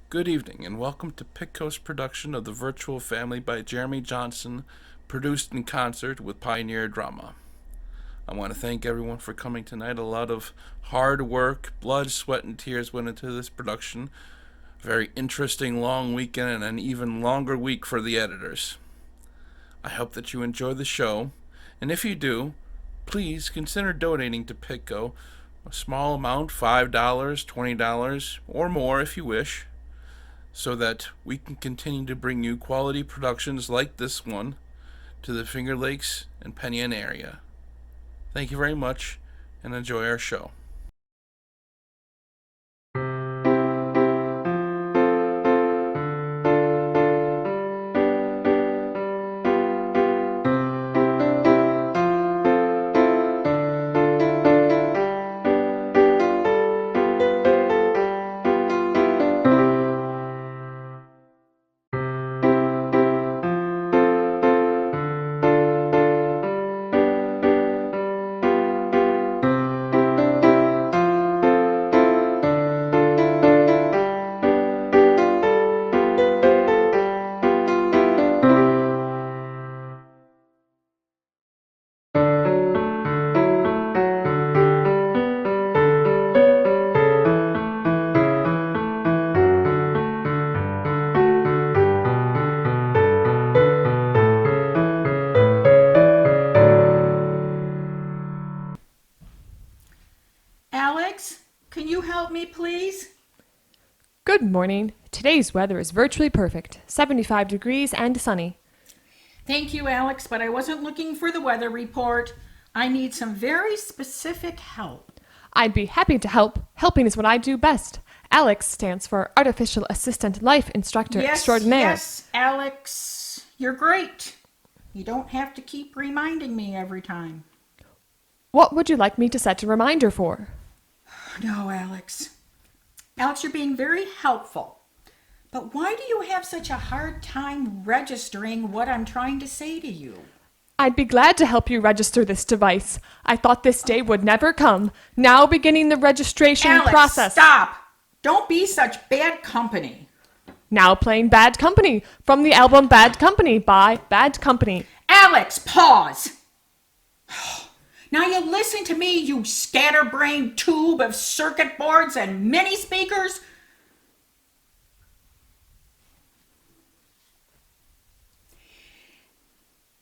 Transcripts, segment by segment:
Good evening, and welcome to PYTCo's production of The Virtual Family by Jeremy Johnson, produced in concert with Pioneer Drama. I want to thank everyone for coming tonight. A lot of hard work, blood, sweat, and tears went into this production. A very interesting long weekend and an even longer week for the editors. I hope that you enjoy the show, and if you do, please consider donating to PYTCo. A small amount, $5, $20, or more if you wish, so that we can continue to bring you quality productions like this one to the Finger Lakes and Penn area. Thank you very much, and enjoy our show. Alex, can you help me, please? Good morning. Today's weather is virtually perfect, 75 degrees and sunny. Thank you, Alex, but I wasn't looking for the weather report. I need some very specific help. I'd be happy to help. Helping is what I do best. Alex stands for Artificial Assistant Life Instructor Extraordinaire. Yes, Alex, you're great. You don't have to keep reminding me every time. What would you like me to set a reminder for? No, Alex. Alex, you're being very helpful. But why do you have such a hard time registering what I'm trying to say to you? I'd be glad to help you register this device. I thought this day would never come. Now beginning the registration Alex, process. Stop! Don't be such bad company. Now playing Bad Company from the album Bad Company by Bad Company. Alex, pause! Now you listen to me, you scatterbrained tube of circuit boards and mini speakers.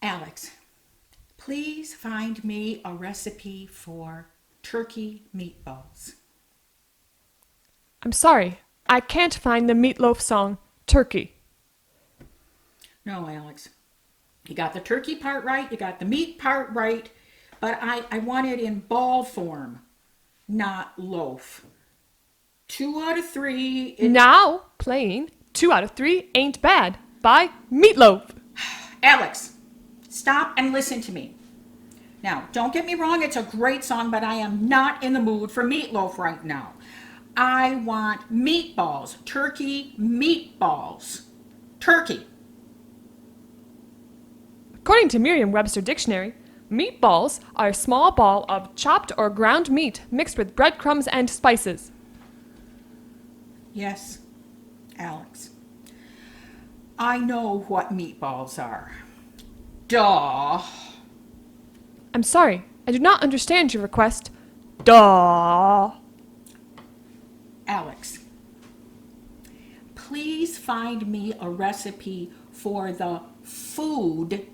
Alex, please find me a recipe for turkey meatballs. I'm sorry, I can't find the Meatloaf song, Turkey. No, Alex. You got the turkey part right, you got the meat part right, but I want it in ball form, not loaf. 2 out of 3. Now playing 2 out of 3 Ain't Bad by Meatloaf. Alex, stop and listen to me. Now, don't get me wrong, it's a great song, but I am not in the mood for meatloaf right now. I want meatballs, turkey meatballs. Turkey. According to Merriam-Webster Dictionary, meatballs are a small ball of chopped or ground meat mixed with breadcrumbs and spices. Yes, Alex. I know what meatballs are. Duh. I'm sorry, I do not understand your request. Duh. Alex, please find me a recipe for the food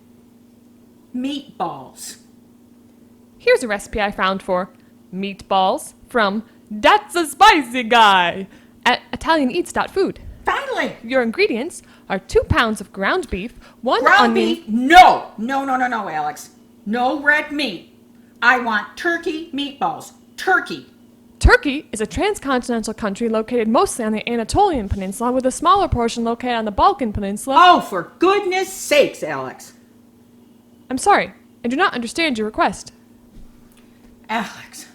meatballs. Here's a recipe I found for meatballs from That's a Spicy Guy at ItalianEats.food. Finally! Your ingredients are 2 pounds of ground beef, 1 Ground onion. beef? No, Alex. No red meat. I want turkey meatballs. Turkey. Turkey is a transcontinental country located mostly on the Anatolian Peninsula with a smaller portion located on the Balkan Peninsula. Oh, for goodness sakes, Alex. I'm sorry, I do not understand your request. Alex,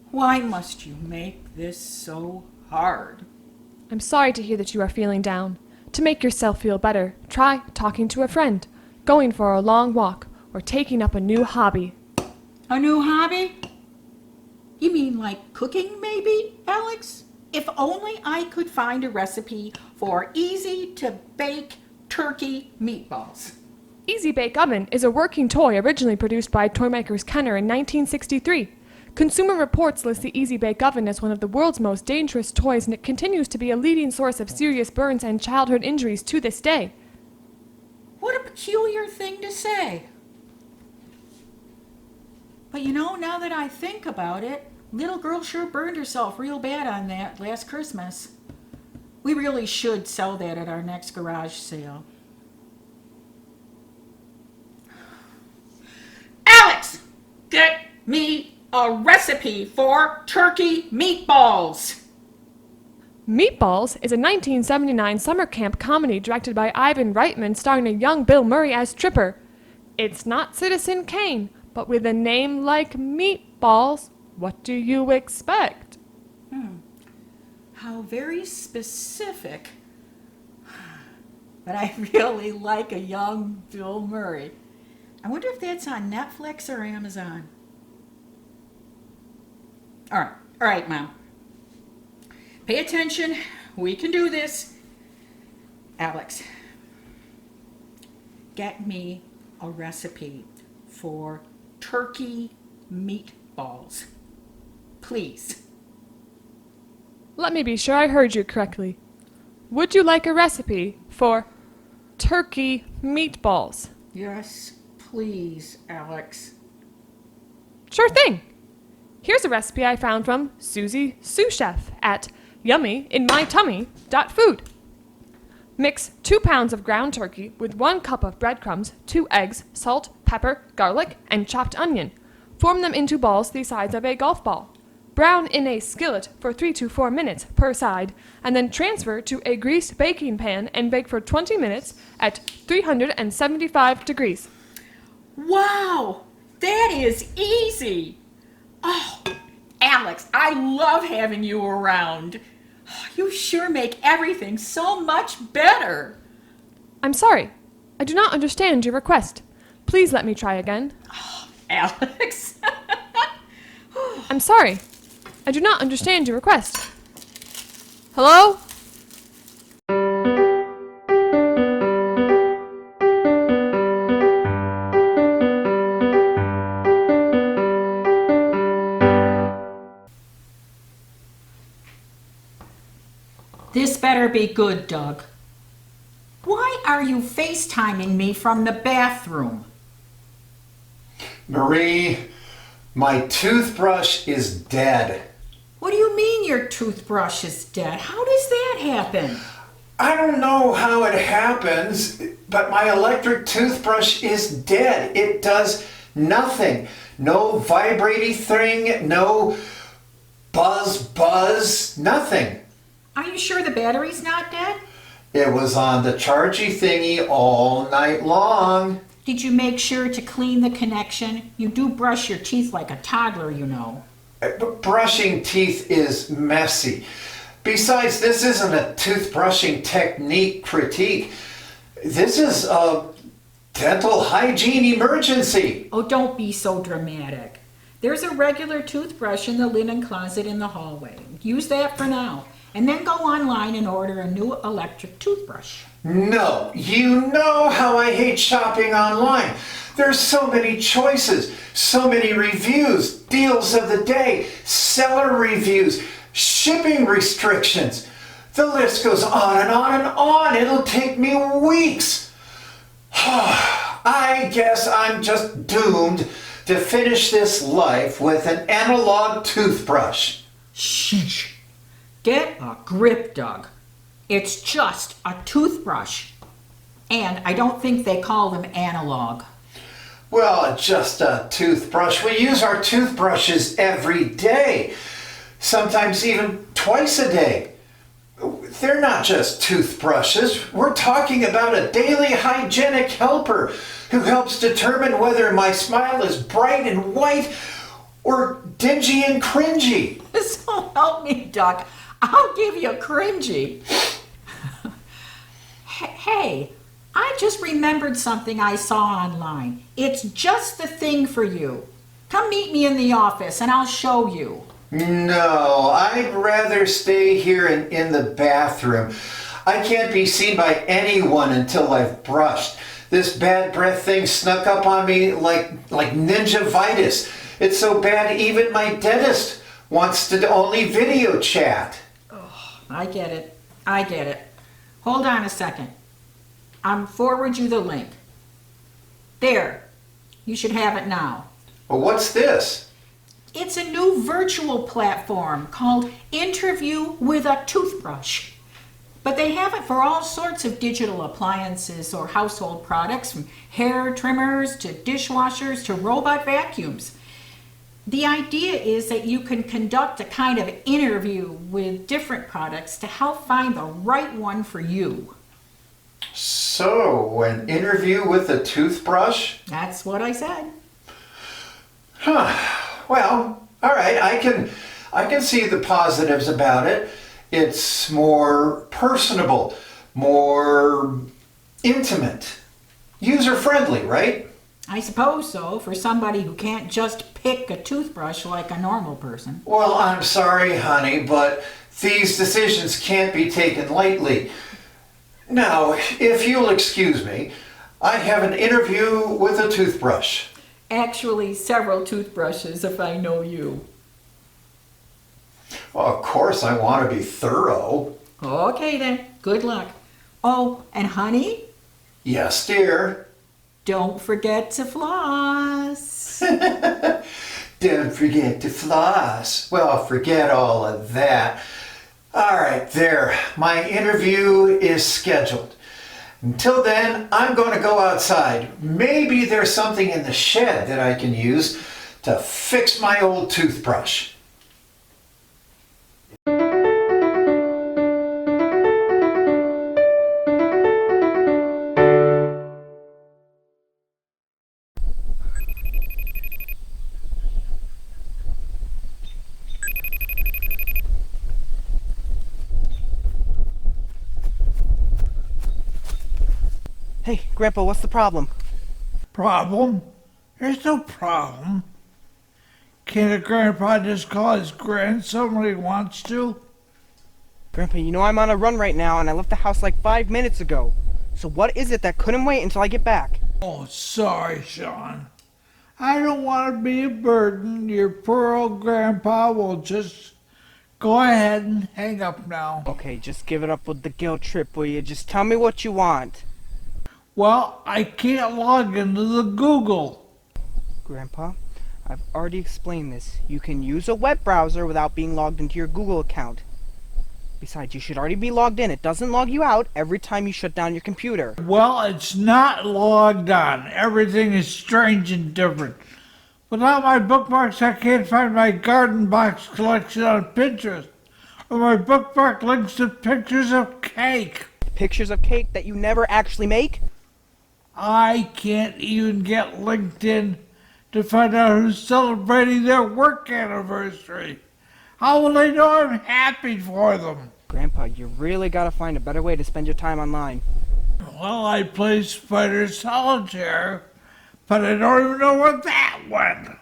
why must you make this so hard? I'm sorry to hear that you are feeling down. To make yourself feel better, try talking to a friend, going for a long walk, or taking up a new hobby. A new hobby? You mean like cooking, maybe, Alex? If only I could find a recipe for easy-to-bake turkey meatballs. Easy Bake Oven is a working toy originally produced by toymakers Kenner in 1963. Consumer Reports lists the Easy Bake Oven as one of the world's most dangerous toys, and it continues to be a leading source of serious burns and childhood injuries to this day. What a peculiar thing to say. But now that I think about it, little girl sure burned herself real bad on that last Christmas. We really should sell that at our next garage sale. Alex, get me a recipe for turkey meatballs. Meatballs is a 1979 summer camp comedy directed by Ivan Reitman starring a young Bill Murray as Tripper. It's not Citizen Kane, but with a name like Meatballs, what do you expect? How very specific. But I really like a young Bill Murray. I wonder if that's on Netflix or Amazon. All right, Mom. Pay attention. We can do this. Alex, get me a recipe for turkey meatballs. Please. Let me be sure I heard you correctly. Would you like a recipe for turkey meatballs? Yes, please, Alex. Sure thing. Here's a recipe I found from Susie Sous Chef at yummyinmytummy.food. Mix 2 pounds of ground turkey with 1 cup of breadcrumbs, 2 eggs, salt, pepper, garlic, and chopped onion. Form them into balls the size of a golf ball. Brown in a skillet for 3 to 4 minutes per side, and then transfer to a greased baking pan and bake for 20 minutes at 375 degrees. Wow, that is easy. Oh, Alex, I love having you around. You sure make everything so much better. I'm sorry. I do not understand your request. Please let me try again. Alex. I'm sorry. I do not understand your request. Hello? This better be good, Doug. Why are you FaceTiming me from the bathroom? Marie, my toothbrush is dead. What do you mean your toothbrush is dead? How does that happen? I don't know how it happens, but my electric toothbrush is dead. It does nothing. No vibrating thing, no buzz, nothing. Are you sure the battery's not dead? It was on the chargy thingy all night long. Did you make sure to clean the connection? You do brush your teeth like a toddler, you know. But brushing teeth is messy. Besides, this isn't a toothbrushing technique critique. This is a dental hygiene emergency. Oh, don't be so dramatic. There's a regular toothbrush in the linen closet in the hallway. Use that for now. And then go online and order a new electric toothbrush. No, you know how I hate shopping online. There's so many choices, so many reviews, deals of the day, seller reviews, shipping restrictions. The list goes on and on and on. It'll take me weeks. I guess I'm just doomed to finish this life with an analog toothbrush. Shh. Get a grip, Doug. It's just a toothbrush. And I don't think they call them analog. Well, just a toothbrush. We use our toothbrushes every day, sometimes even twice a day. They're not just toothbrushes. We're talking about a daily hygienic helper who helps determine whether my smile is bright and white or dingy and cringy. So help me, Doug. I'll give you a cringy. Hey, I just remembered something I saw online. It's just the thing for you. Come meet me in the office and I'll show you. No, I'd rather stay here in the bathroom. I can't be seen by anyone until I've brushed. This bad breath thing snuck up on me like ninja-vitis. It's so bad even my dentist wants to only video chat. I get it. I get it. Hold on a second. I'll forward you the link. There. You should have it now. Well, what's this? It's a new virtual platform called Interview with a Toothbrush. But they have it for all sorts of digital appliances or household products, from hair trimmers to dishwashers to robot vacuums. The idea is that you can conduct a kind of interview with different products to help find the right one for you. So, an interview with a toothbrush? That's what I said. Well, all right, I can see the positives about it. It's more personable, more intimate, user-friendly, right? I suppose so, for somebody who can't just pick a toothbrush like a normal person. Well, I'm sorry, honey, but these decisions can't be taken lightly. Now, if you'll excuse me, I have an interview with a toothbrush. Actually, several toothbrushes if I know you. Well, of course I want to be thorough. Okay then, good luck. Oh, and honey, Yes, dear. don't forget to floss. Don't forget to floss. Well, forget all of that. All right, there. My interview is scheduled. Until then, I'm going to go outside. Maybe there's something in the shed that I can use to fix my old toothbrush. Hey, Grandpa, what's the problem? Problem? There's no problem. Can't a grandpa just call his grandson when he wants to? Grandpa, you know I'm on a run right now, and I left the house like 5 minutes ago. So what is it that couldn't wait until I get back? Oh, sorry, Sean. I don't want to be a burden. Your poor old grandpa will just go ahead and hang up now. Okay, just give it up with the guilt trip, will you? Just tell me what you want. Well, I can't log into the Google. Grandpa, I've already explained this. You can use a web browser without being logged into your Google account. Besides, you should already be logged in. It doesn't log you out every time you shut down your computer. Well, it's not logged on. Everything is strange and different. Without my bookmarks, I can't find my garden box collection on Pinterest, or my bookmark links to pictures of cake. Pictures of cake that you never actually make? I can't even get LinkedIn to find out who's celebrating their work anniversary. How will they know I'm happy for them? Grandpa, you really gotta find a better way to spend your time online. Well, I play Spider Solitaire, but I don't even know where that went.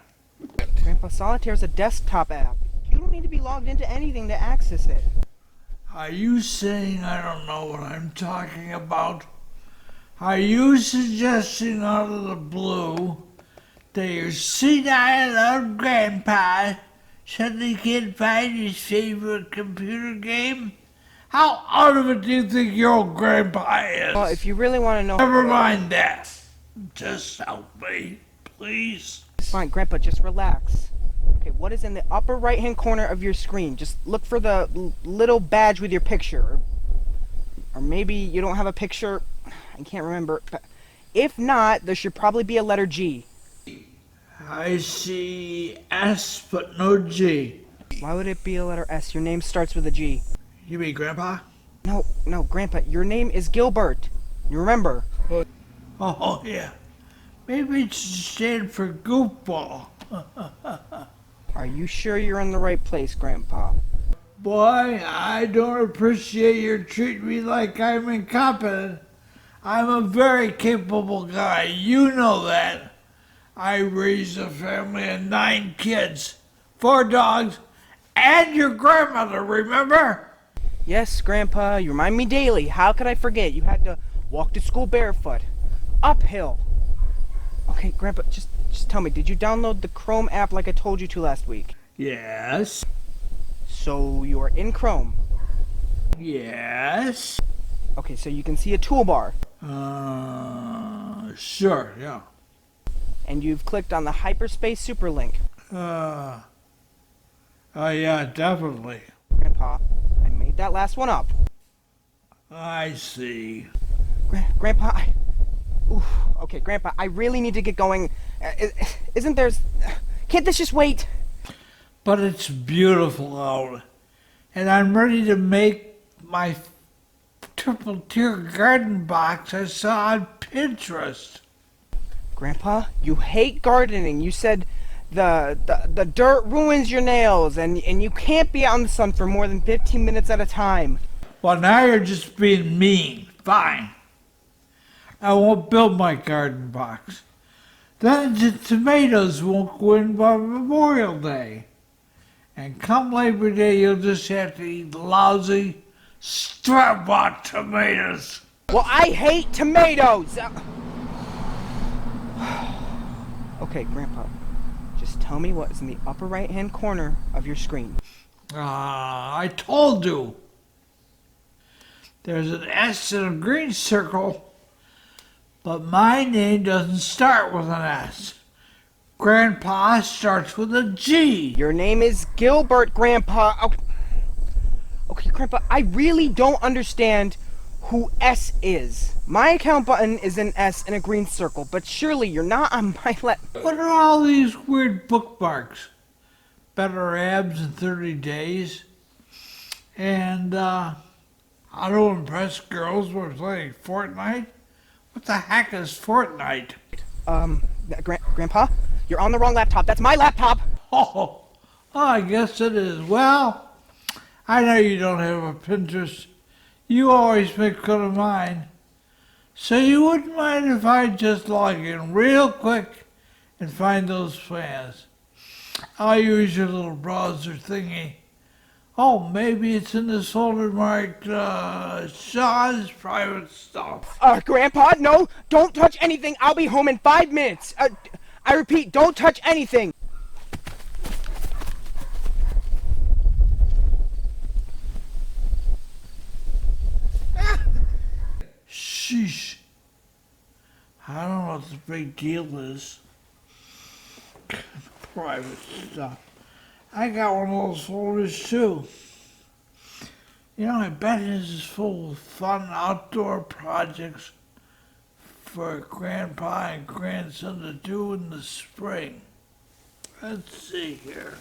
Grandpa, Solitaire is a desktop app. You don't need to be logged into anything to access it. Are you saying I don't know what I'm talking about? Are you suggesting out of the blue that your senile old grandpa suddenly can't find his favorite computer game? How out of it do you think your old grandpa is? Well, if you really want to know... Never mind that. Just help me, please. Fine, Grandpa, just relax. Okay, what is in the upper right-hand corner of your screen? Just look for the little badge with your picture. Or maybe you don't have a picture. I can't remember. But if not, there should probably be a letter G. I see S, but no G. Why would it be a letter S? Your name starts with a G. You mean Grandpa? No, Grandpa, your name is Gilbert. You remember? Oh, yeah. Maybe it should stand for goofball. Are you sure you're in the right place, Grandpa? Boy, I don't appreciate your treating me like I'm incompetent. I'm a very capable guy. You know that. I raised a family of 9 kids, 4 dogs, And your grandmother, remember? Yes, Grandpa, you remind me daily. How could I forget? You had to walk to school barefoot. Uphill. Okay, Grandpa, just tell me, did you download the Chrome app like I told you to last week? Yes. So you are in Chrome. Yes. Okay, so you can see a toolbar. Sure, yeah. And you've clicked on the hyperspace superlink. Yeah, definitely. Grandpa, I made that last one up. I see. Grandpa, okay, Grandpa, I really need to get going. Isn't there... Can't this just wait? But it's beautiful out. And I'm ready to make my triple tier garden box I saw on Pinterest. Grandpa, you hate gardening. You said the dirt ruins your nails and you can't be out in the sun for more than 15 minutes at a time. Well, now you're just being mean. Fine. I won't build my garden box. Then the tomatoes won't go in by Memorial Day. And come Labor Day, you'll just have to eat lousy, store-bought tomatoes. Well, I hate tomatoes! Okay, Grandpa, just tell me what is in the upper right-hand corner of your screen. I told you. There's an S in a green circle, but my name doesn't start with an S. Grandpa starts with a G. Your name is Gilbert, Grandpa. Oh. Okay, Grandpa, I really don't understand who S is. My account button is an S in a green circle, but surely you're not on my What are all these weird bookmarks? Better abs in 30 days. And, how to impress girls with playing Fortnite? What the heck is Fortnite? Grandpa, you're on the wrong laptop. That's my laptop. Oh, I guess it is. Well, I know you don't have a Pinterest. You always make fun of mine. So you wouldn't mind if I just log in real quick and find those plans. I'll use your little browser thingy. Oh, maybe it's in this folder marked, Shaw's private stuff. Grandpa, no, don't touch anything. I'll be home in 5 minutes. I repeat, don't touch anything. Sheesh. I don't know what the big deal is. Private stuff. I got one of those folders too. You know, I bet this is full of fun outdoor projects for Grandpa and grandson to do in the spring. Let's see here.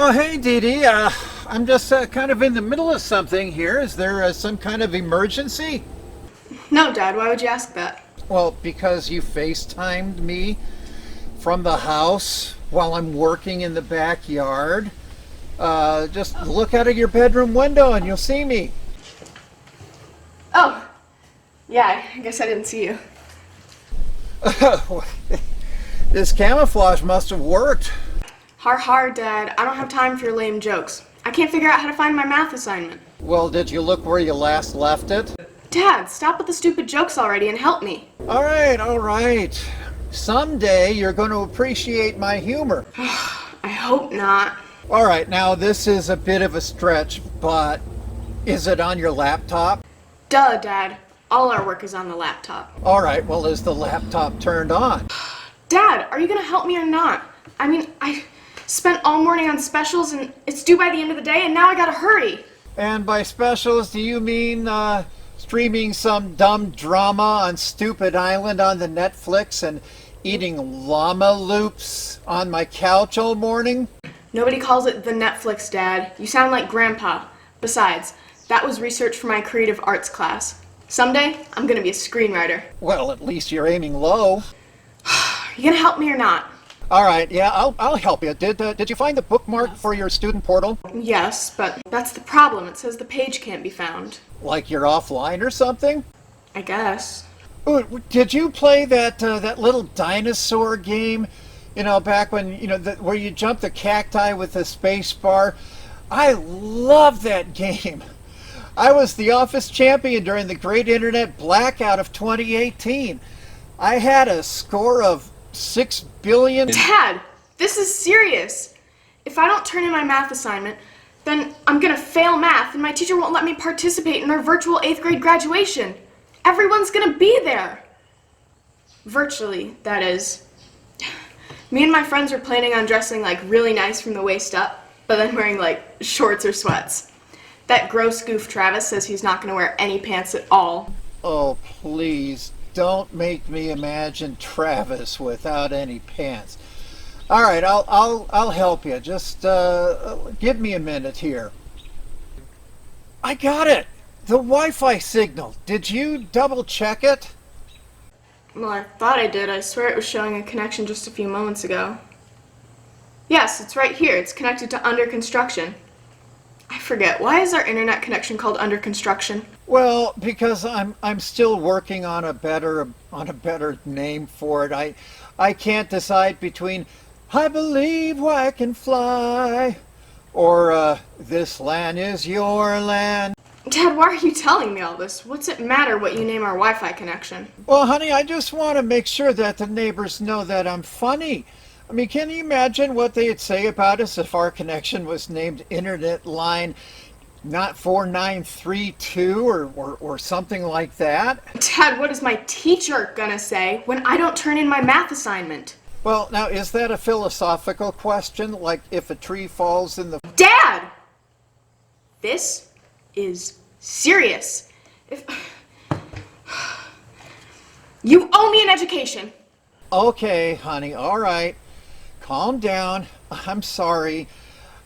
Oh, hey, Dee Dee. I'm just kind of in the middle of something here. Is there some kind of emergency? No, Dad, why would you ask that? Well, because you FaceTimed me from the house while I'm working in the backyard. Just look out of your bedroom window and you'll see me. Oh, yeah, I guess I didn't see you. This camouflage must have worked. Har, Dad. I don't have time for your lame jokes. I can't figure out how to find my math assignment. Well, did you look where you last left it? Dad, stop with the stupid jokes already and help me. All right. Someday you're going to appreciate my humor. I hope not. All right, now this is a bit of a stretch, but is it on your laptop? Duh, Dad. All our work is on the laptop. All right, well, is the laptop turned on? Dad, are you gonna help me or not? I mean, I spent all morning on specials and it's due by the end of the day and now I gotta hurry. And by specials, do you mean streaming some dumb drama on Stupid Island on the Netflix and eating llama loops on my couch all morning? Nobody calls it the Netflix, Dad. You sound like Grandpa. Besides, that was research for my creative arts class. Someday, I'm gonna be a screenwriter. Well, at least you're aiming low. You gonna help me or not? All right, yeah, I'll help you. Did you find the bookmark for your student portal? Yes, but that's the problem. It says the page can't be found. Like you're offline or something? I guess. Ooh, did you play that little dinosaur game? You know, back when, where you jump the cacti with the space bar? I love that game. I was the office champion during the Great Internet Blackout of 2018. I had a score of 6 billion. Dad, this is serious. If I don't turn in my math assignment, then I'm gonna fail math and my teacher won't let me participate in our virtual 8th grade graduation. Everyone's gonna be there. Virtually, that is. Me and my friends are planning on dressing like really nice from the waist up, but then wearing like shorts or sweats. That gross goof Travis says he's not gonna wear any pants at all. Oh, please, don't make me imagine Travis without any pants. All right, I'll help you. Just give me a minute here. I got it. The Wi-Fi signal. Did you double check it? Well, I thought I did. I swear it was showing a connection just a few moments ago. Yes, it's right here. It's connected to under construction. I forget. Why is our internet connection called under construction? Well, because I'm still working on a better name for it. I can't decide between I believe I can fly or this land is your land. Dad, why are you telling me all this? What's it matter what you name our Wi-Fi connection? Well, honey, I just want to make sure that the neighbors know that I'm funny. I mean, can you imagine what they'd say about us if our connection was named Internet Line not 4932 or something like that? Dad, what is my teacher gonna say when I don't turn in my math assignment? Well, now, is that a philosophical question? Like if a tree falls in the... Dad! This is serious. If you owe me an education. Okay, honey, all right. Calm down. I'm sorry.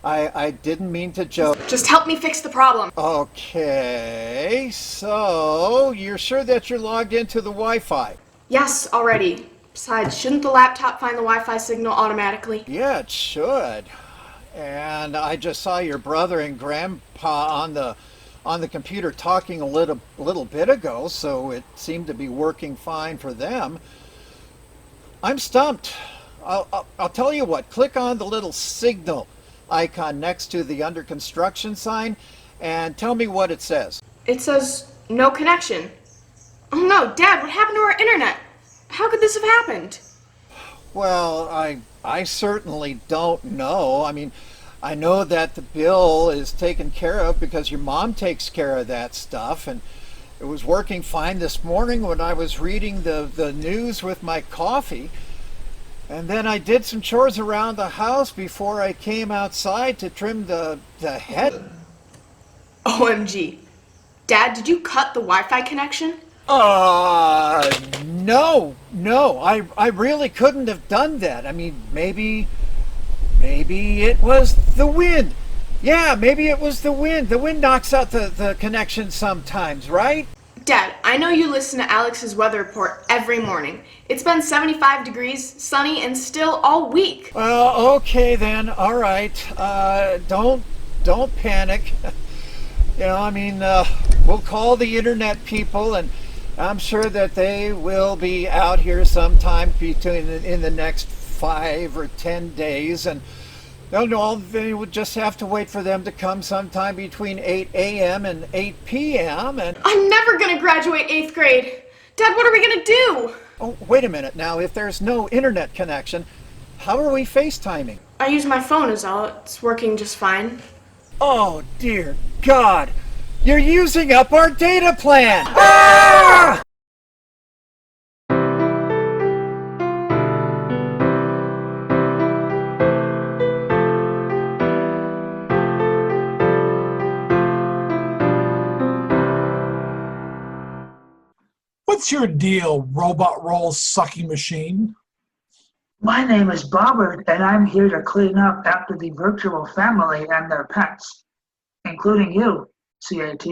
I didn't mean to joke. Just help me fix the problem. Okay, so you're sure that you're logged into the Wi-Fi? Yes, already. Besides, shouldn't the laptop find the Wi-Fi signal automatically? Yeah, it should. And I just saw your brother and grandpa on the computer talking a little bit ago, so it seemed to be working fine for them. I'm stumped. I'll tell you what, click on the little signal icon next to the under construction sign and tell me what it says. It says no connection. Oh no, Dad, what happened to our internet? How could this have happened? Well, I certainly don't know. I mean, I know that the bill is taken care of because your mom takes care of that stuff, and it was working fine this morning when I was reading the news with my coffee. And then I did some chores around the house before I came outside to trim the head. OMG. Dad, did you cut the Wi-Fi connection? No. I really couldn't have done that. I mean, maybe it was the wind. Yeah, maybe it was the wind. The wind knocks out the connection sometimes, right? Dad, I know you listen to Alex's weather report every morning. It's been 75 degrees, sunny, and still all week. Well, okay then. All right. Don't panic. You know, I mean, we'll call the internet people and I'm sure that they will be out here sometime between in the next 5 or 10 days, and they would just have to wait for them to come sometime between 8 a.m. and 8 p.m. And I'm never gonna graduate 8th grade. Dad, what are we gonna do? oh, wait a minute now. If there's no internet connection, how are we FaceTiming? I use my phone is all. It's working just fine. Oh dear God! You're using up our data plan! Ah! What's your deal, robot roll sucking machine? My name is Bobbert, and I'm here to clean up after the virtual family and their pets, including you, CAT.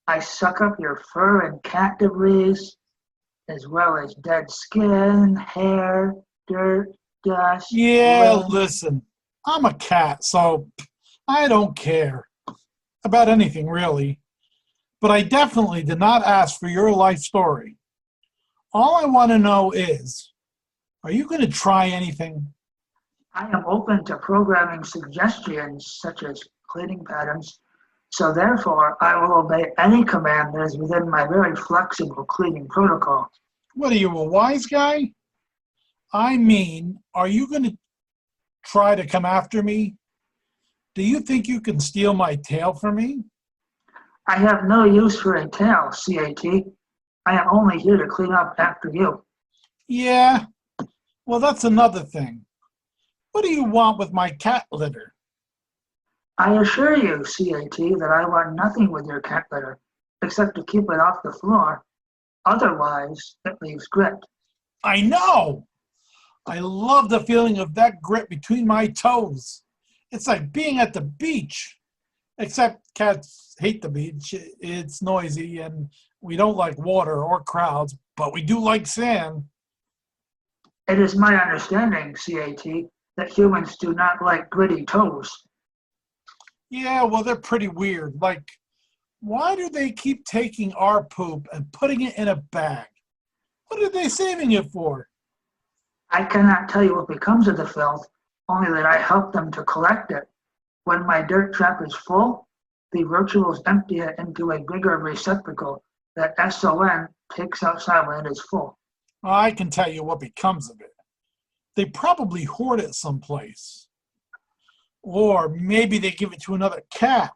I suck up your fur and cat debris, as well as dead skin, hair, dirt, dust. Yeah, blood. listen, I'm a cat, so I don't care about anything really. But I definitely did not ask for your life story. All I want to know is, are you going to try anything? I am open to programming suggestions such as cleaning patterns, so therefore I will obey any command that is within my very flexible cleaning protocol. What are you, a wise guy? I mean, are you going to try to come after me? Do you think you can steal my tail from me? I have no use for a tail, CAT. I am only here to clean up after you. Yeah, well, that's another thing. What do you want with my cat litter? I assure you, CAT, that I want nothing with your cat litter, except to keep it off the floor. Otherwise, it leaves grit. I know! I love the feeling of that grit between my toes. It's like being at the beach. Except cats hate the beach. It's noisy and we don't like water or crowds, but we do like sand. It is my understanding, CAT, that humans do not like gritty toes. Yeah, well, they're pretty weird. Like, why do they keep taking our poop and putting it in a bag? What are they saving it for? I cannot tell you what becomes of the filth, only that I help them to collect it. When my dirt trap is full, the virtuals empty it into a bigger receptacle that SON takes outside when it is full. I can tell you what becomes of it. They probably hoard it someplace. Or maybe they give it to another cat.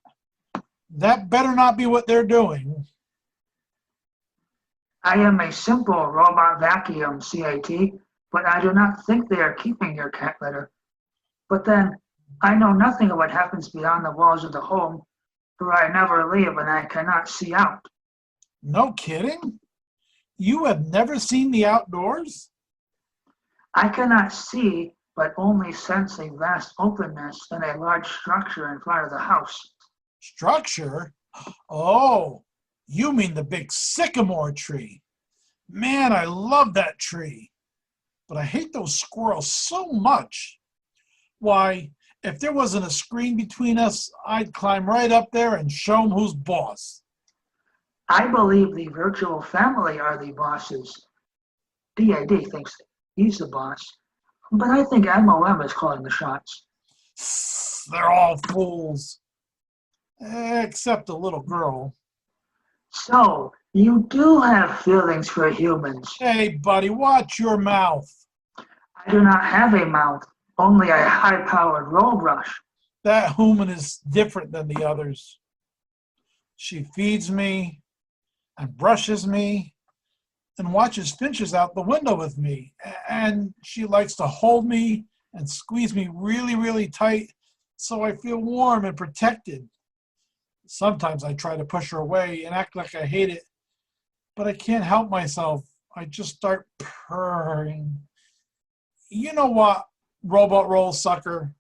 That better not be what they're doing. I am a simple robot vacuum, CAT, but I do not think they are keeping your cat litter. But then, I know nothing of what happens beyond the walls of the home, for I never leave and I cannot see out. No kidding? You have never seen the outdoors? I cannot see, but only sense a vast openness and a large structure in front of the house. Structure? Oh, you mean the big sycamore tree. Man, I love that tree. But I hate those squirrels so much. Why, if there wasn't a screen between us, I'd climb right up there and show them who's boss. I believe the virtual family are the bosses. DAD thinks he's the boss, but I think MOM is calling the shots. They're all fools. Except the little girl. So, you do have feelings for humans. Hey, buddy, watch your mouth. I do not have a mouth, only a high-powered roll brush. That human is different than the others. She feeds me and brushes me and watches finches out the window with me. And she likes to hold me and squeeze me really, really tight so I feel warm and protected. Sometimes I try to push her away and act like I hate it, but I can't help myself. I just start purring. You know what, robot roll sucker?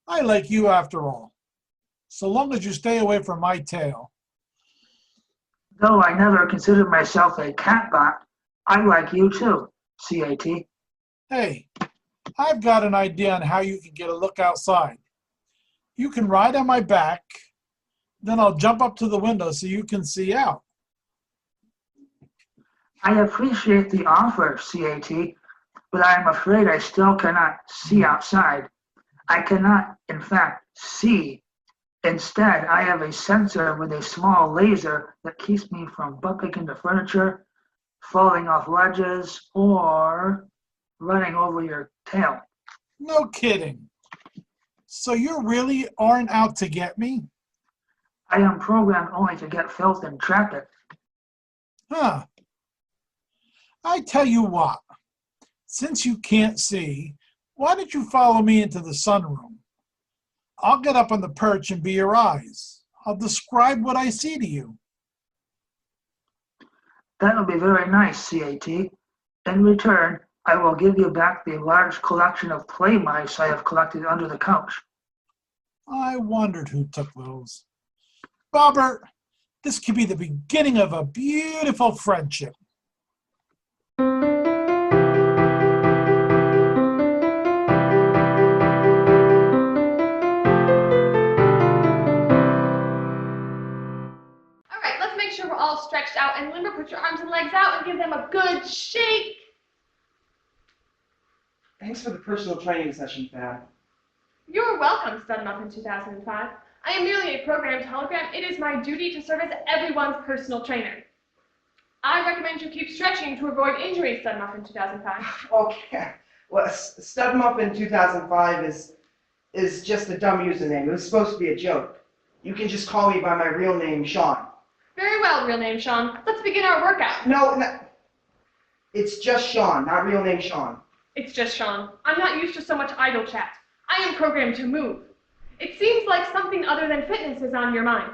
I like you after all, so long as you stay away from my tail. Though I never considered myself a catbot, I like you too, CAT. Hey, I've got an idea on how you can get a look outside. You can ride on my back, then I'll jump up to the window so you can see out. I appreciate the offer, CAT, but I am afraid I still cannot see outside. I cannot, in fact, see. Instead, I have a sensor with a small laser that keeps me from bumping into furniture, falling off ledges, or running over your tail. No kidding. So you really aren't out to get me? I am programmed only to get filth in traffic. Huh. I tell you what, since you can't see, why don't you follow me into the sunroom? I'll get up on the perch and be your eyes. I'll describe what I see to you. That will be very nice, CAT. In return, I will give you back the large collection of play mice I have collected under the couch. I wondered who took those. Robert, this could be the beginning of a beautiful friendship. All right, let's make sure we're all stretched out and limber. Put your arms and legs out and give them a good shake. Thanks for the personal training session, Fab. You're welcome, Studmuff in 2005. I am merely a programmed hologram. It is my duty to serve as everyone's personal trainer. I recommend you keep stretching to avoid injury, Studmuff in 2005. Okay. Well, Studmuff in 2005 is just a dumb username. It was supposed to be a joke. You can just call me by my real name, Sean. Very well, real name Sean. Let's begin our workout. No, it's just Sean, not real name Sean. It's just Sean. I'm not used to so much idle chat. I am programmed to move. It seems like something other than fitness is on your mind.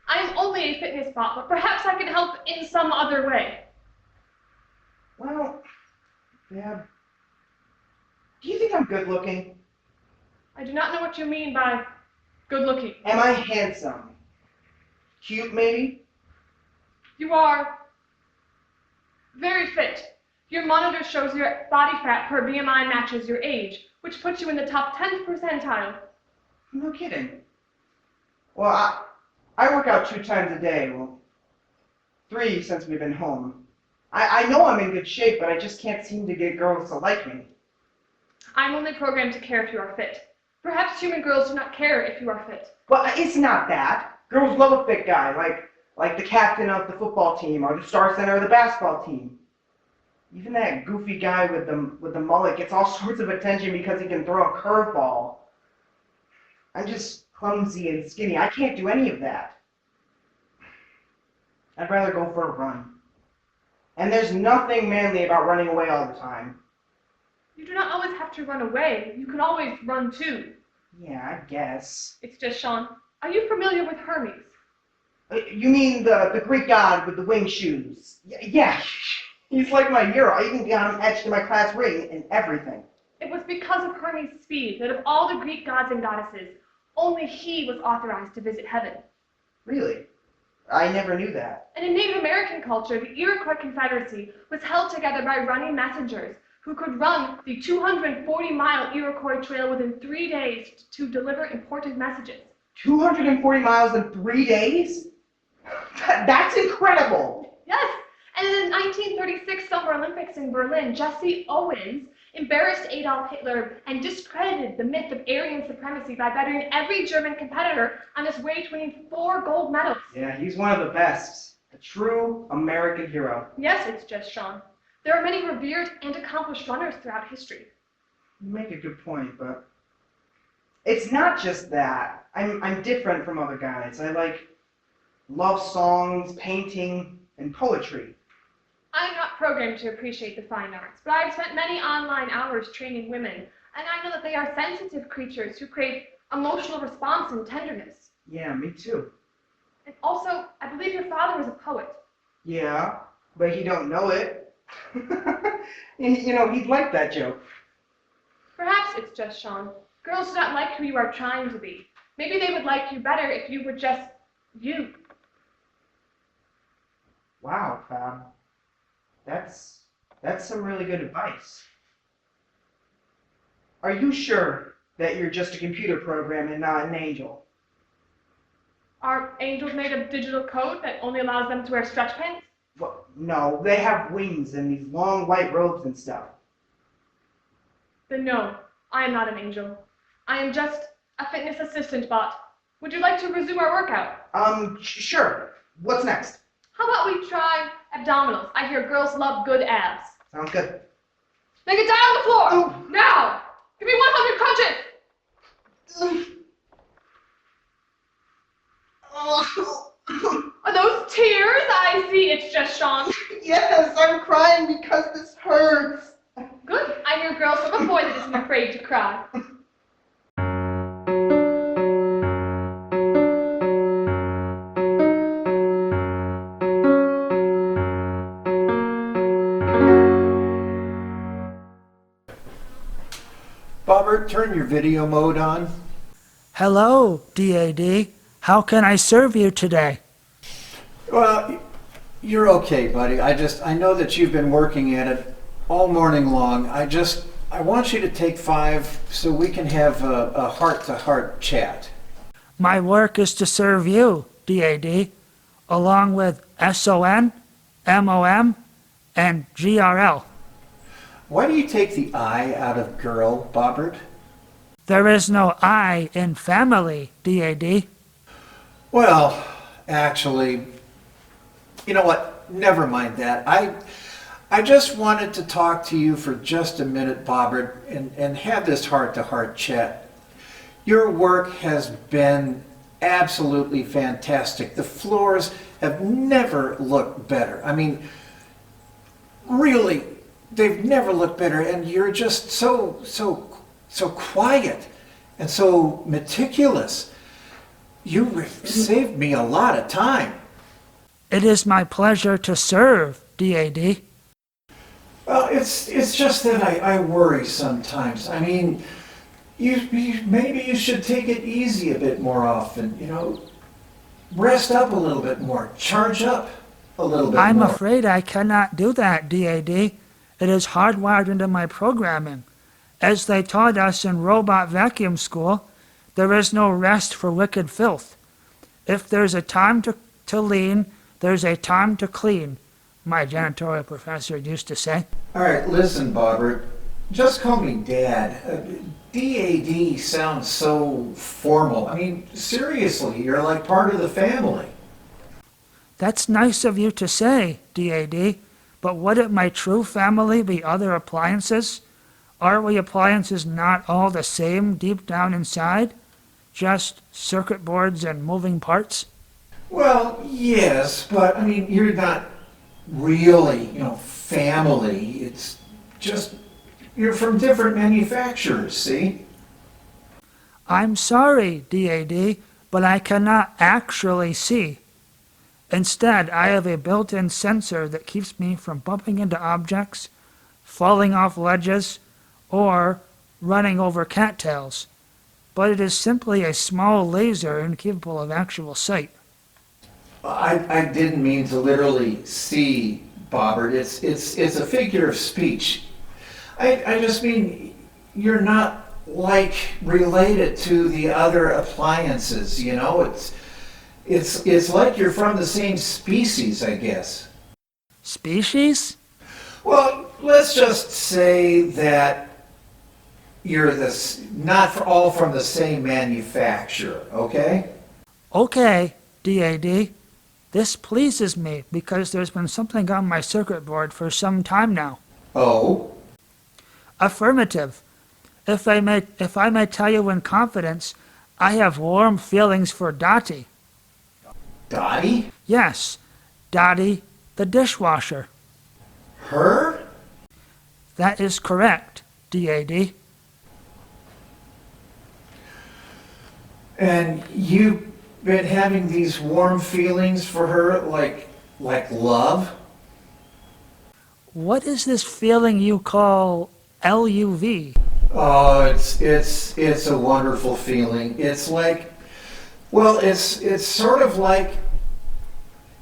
I am only a fitness bot, but perhaps I can help in some other way. Well, Fab, do you think I'm good looking? I do not know what you mean by good looking. Am I handsome? Cute, maybe? You are very fit. Your monitor shows your body fat per BMI matches your age, which puts you in the top 10th percentile. No kidding. Well, I work out 2 times a day. Well, 3 since we've been home. I know I'm in good shape, but I just can't seem to get girls to like me. I'm only programmed to care if you are fit. Perhaps human girls do not care if you are fit. Well, it's not that. Girls love a fit guy, like the captain of the football team or the star center of the basketball team. Even that goofy guy with the mullet gets all sorts of attention because he can throw a curveball. I'm just clumsy and skinny. I can't do any of that. I'd rather go for a run. And there's nothing manly about running away all the time. You do not always have to run away. You can always run too. Yeah, I guess. It's just Sean. Are you familiar with Hermes? You mean the Greek god with the winged shoes? Yeah, he's like my hero. I even got him etched in my class ring and everything. It was because of Hermes' speed that of all the Greek gods and goddesses, only he was authorized to visit heaven. Really? I never knew that. And in Native American culture, the Iroquois Confederacy was held together by running messengers who could run the 240-mile Iroquois Trail within 3 days to deliver important messages. 240 miles in 3 days? That's incredible! Yes, and in the 1936 Summer Olympics in Berlin, Jesse Owens embarrassed Adolf Hitler and discredited the myth of Aryan supremacy by bettering every German competitor on his way to winning 4 gold medals. Yeah, he's one of the best. A true American hero. Yes, it's just Sean. There are many revered and accomplished runners throughout history. You make a good point, but it's not just that. I'm different from other guys. I like love songs, painting, and poetry. I am not programmed to appreciate the fine arts, but I have spent many online hours training women, and I know that they are sensitive creatures who crave emotional response and tenderness. Yeah, me too. And also, I believe your father was a poet. Yeah, but he don't know it. You know, he'd like that joke. Perhaps it's just Sean. Girls do not like who you are trying to be. Maybe they would like you better if you were just you. Wow, Fab. That's some really good advice. Are you sure that you're just a computer program and not an angel? Are angels made of digital code that only allows them to wear stretch pants? Well, No, they have wings and these long white robes and stuff. Then no, I am not an angel. I am just a fitness assistant bot. Would you like to resume our workout? Sure. What's next? How about we try abdominals? I hear girls love good abs. Sounds good. Then get down on the floor! Oh. Now! Give me 100 crunches! Are those tears? I see it's just Sean. Yes, I'm crying because this hurts. Good. I hear girls from a boy that isn't afraid to cry. Bobbert, turn your video mode on. Hello, DAD. How can I serve you today? Well, you're okay, buddy. I know that you've been working at it all morning long. I want you to take 5 so we can have a heart-to-heart chat. My work is to serve you, DAD, along with SON, MOM, and GRL. Why do you take the I out of girl, Bobbert? There is no I in family, DAD. Well, actually, you know what? Never mind that. I just wanted to talk to you for just a minute, Bobbert, and have this heart-to-heart chat. Your work has been absolutely fantastic. The floors have never looked better. I mean, really, they've never looked better, and you're just so quiet and so meticulous. You saved me a lot of time. It is my pleasure to serve, DAD. Well, it's just that I worry sometimes. I mean, maybe you should take it easy a bit more often, you know. Rest up a little bit more. Charge up a little bit I'm more. afraid I cannot do that, DAD. It is hardwired into my programming. As they taught us in Robot Vacuum School, there is no rest for wicked filth. If there's a time to lean, there's a time to clean, my janitorial professor used to say. All right, listen, Bobbert. Just call me Dad. DAD sounds so formal. I mean, seriously, you're like part of the family. That's nice of you to say, DAD, but wouldn't my true family be other appliances? Are we appliances not all the same deep down inside? Just circuit boards and moving parts? Well, yes, but I mean, you're not really, family. It's just, you're from different manufacturers, see? I'm sorry, DAD, but I cannot actually see. Instead, I have a built-in sensor that keeps me from bumping into objects, falling off ledges, or running over cattails. But it is simply a small laser incapable of actual sight. I didn't mean to literally see, Bobbert. It's a figure of speech. I just mean you're not like related to the other appliances, you know? It's like you're from the same species, I guess. Species? Well, let's just say that you're not all from the same manufacturer, okay? Okay, DAD. This pleases me because there's been something on my circuit board for some time now. Oh? Affirmative. If I may tell you in confidence, I have warm feelings for Dottie. Dottie? Yes, Dottie, the dishwasher. Her? That is correct, DAD. And you've been having these warm feelings for her, like love? What is this feeling you call LUV? Oh, it's a wonderful feeling. It's like, well, it's sort of like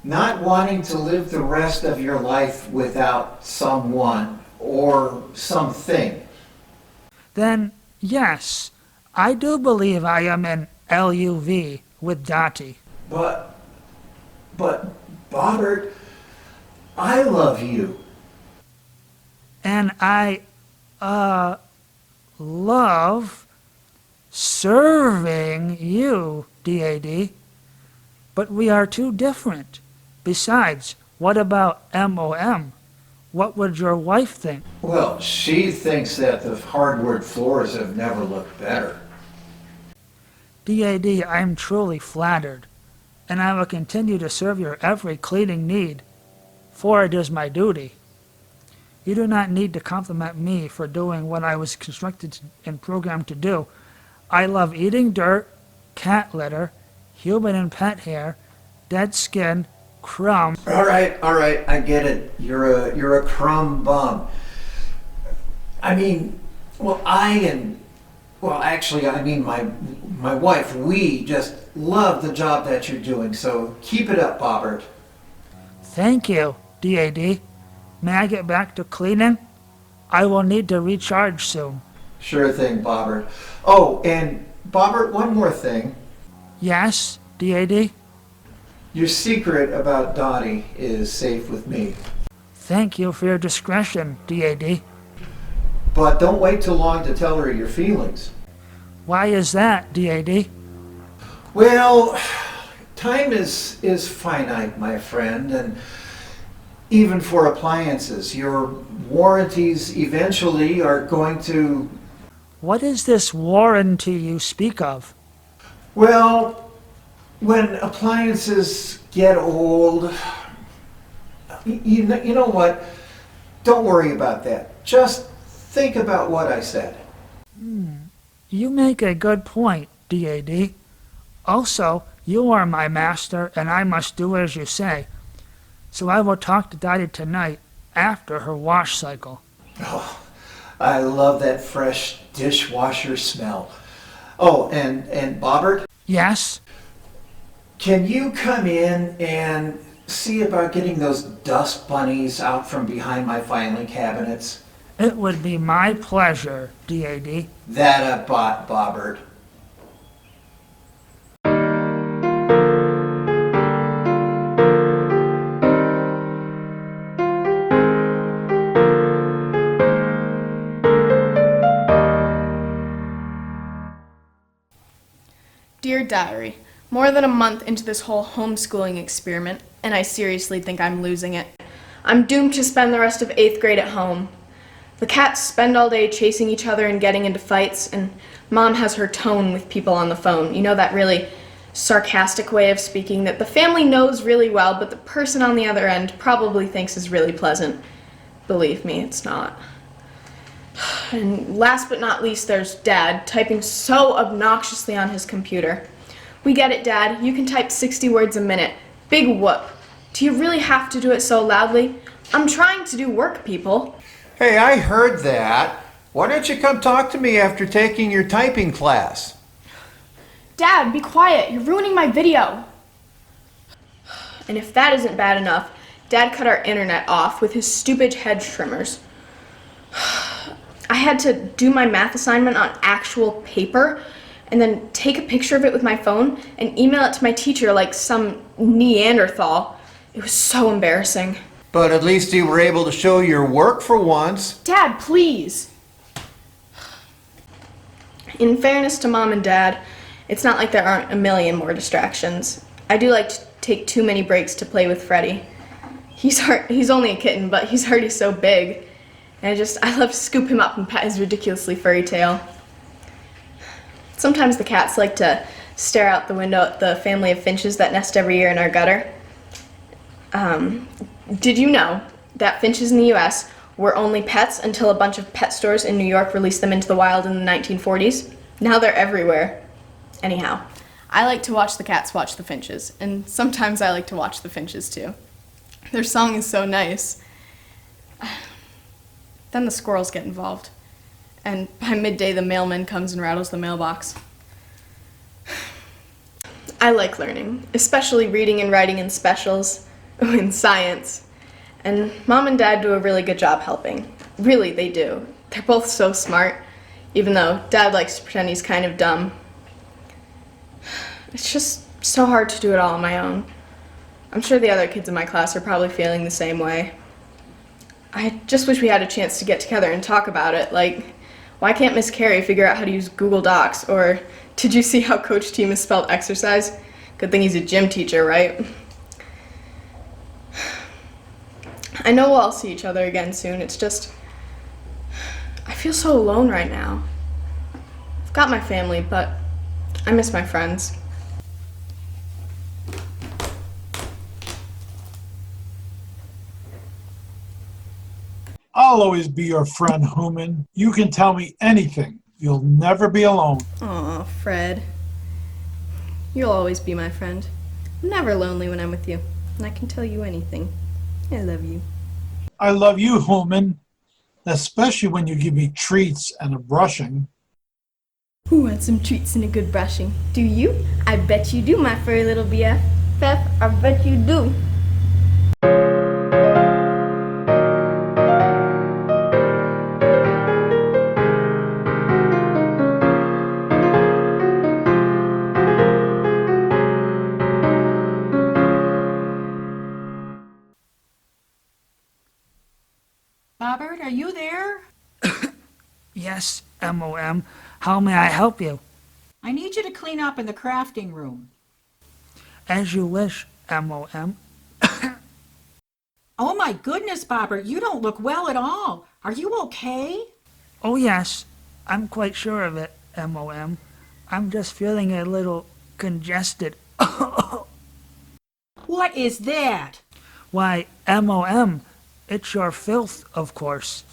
not wanting to live the rest of your life without someone or something. Then, yes, I do believe I am in LUV with Dottie. But Bobbert, I love you. And I, love serving you, Dad. But we are too different. Besides, what about MOM? What would your wife think? Well, she thinks that the hardwood floors have never looked better. Dad, I'm truly flattered, and I will continue to serve your every cleaning need, for it is my duty. You do not need to compliment me for doing what I was constructed and programmed to do. I love eating dirt, cat litter, human and pet hair, dead skin, crumbs. All right, I get it. You're a crumb bum. I mean, actually, my wife, we just love the job that you're doing, so keep it up, Bobbert. Thank you, Dad. May I get back to cleaning? I will need to recharge soon. Sure thing, Bobbert. Oh, and Bobbert, one more thing. Yes, Dad? Your secret about Dottie is safe with me. Thank you for your discretion, Dad. But don't wait too long to tell her your feelings. Why is that, Dad? Well, time is finite, my friend, and even for appliances, your warranties eventually are going to... What is this warranty you speak of? Well, when appliances get old, you know what? Don't worry about that. Just think about what I said. You make a good point, Dad. Also, you are my master, and I must do as you say. So I will talk to Dottie tonight after her wash cycle. Oh, I love that fresh dishwasher smell. Oh, and Bobbert? Yes? Can you come in and see about getting those dust bunnies out from behind my filing cabinets? It would be my pleasure, Dad. That a bot, Bobbert. Dear Diary, more than a month into this whole homeschooling experiment, and I seriously think I'm losing it. I'm doomed to spend the rest of 8th grade at home. The cats spend all day chasing each other and getting into fights, and Mom has her tone with people on the phone. You know, that really sarcastic way of speaking that the family knows really well, but the person on the other end probably thinks is really pleasant. Believe me, it's not. And last but not least, there's Dad, typing so obnoxiously on his computer. We get it, Dad. You can type 60 words a minute. Big whoop. Do you really have to do it so loudly? I'm trying to do work, people. Hey, I heard that. Why don't you come talk to me after taking your typing class? Dad, be quiet. You're ruining my video. And if that isn't bad enough, Dad cut our internet off with his stupid hedge trimmers. I had to do my math assignment on actual paper and then take a picture of it with my phone and email it to my teacher like some Neanderthal. It was so embarrassing. But at least you were able to show your work for once. Dad, please. In fairness to Mom and Dad, it's not like there aren't a million more distractions. I do like to take too many breaks to play with Freddie. He's only a kitten, but he's already so big. And I love to scoop him up and pat his ridiculously furry tail. Sometimes the cats like to stare out the window at the family of finches that nest every year in our gutter. Did you know that finches in the US were only pets until a bunch of pet stores in New York released them into the wild in the 1940s? Now they're everywhere. Anyhow, I like to watch the cats watch the finches, and sometimes I like to watch the finches too. Their song is so nice. Then the squirrels get involved, and by midday the mailman comes and rattles the mailbox. I like learning, especially reading and writing in specials, in science. And Mom and Dad do a really good job helping. Really, they do. They're both so smart, even though Dad likes to pretend he's kind of dumb. It's just so hard to do it all on my own. I'm sure the other kids in my class are probably feeling the same way. I just wish we had a chance to get together and talk about it. Like, why can't Miss Carey figure out how to use Google Docs? Or did you see how Coach Team has spelled exercise? Good thing he's a gym teacher, right? I know we'll all see each other again soon. It's just, I feel so alone right now. I've got my family, but I miss my friends. I'll always be your friend, Human. You can tell me anything. You'll never be alone. Aw, Fred. You'll always be my friend. I'm never lonely when I'm with you, and I can tell you anything. I love you. I love you, Human, especially when you give me treats and a brushing. Who wants some treats and a good brushing? Do you? I bet you do, my furry little BFF. I bet you do. Bobbert, are you there? Yes, MOM. How may I help you? I need you to clean up in the crafting room. As you wish, MOM. Oh my goodness, Bobbert, you don't look well at all. Are you okay? Oh yes, I'm quite sure of it, MOM. I'm just feeling a little congested. What is that? Why, MOM, it's your filth, of course.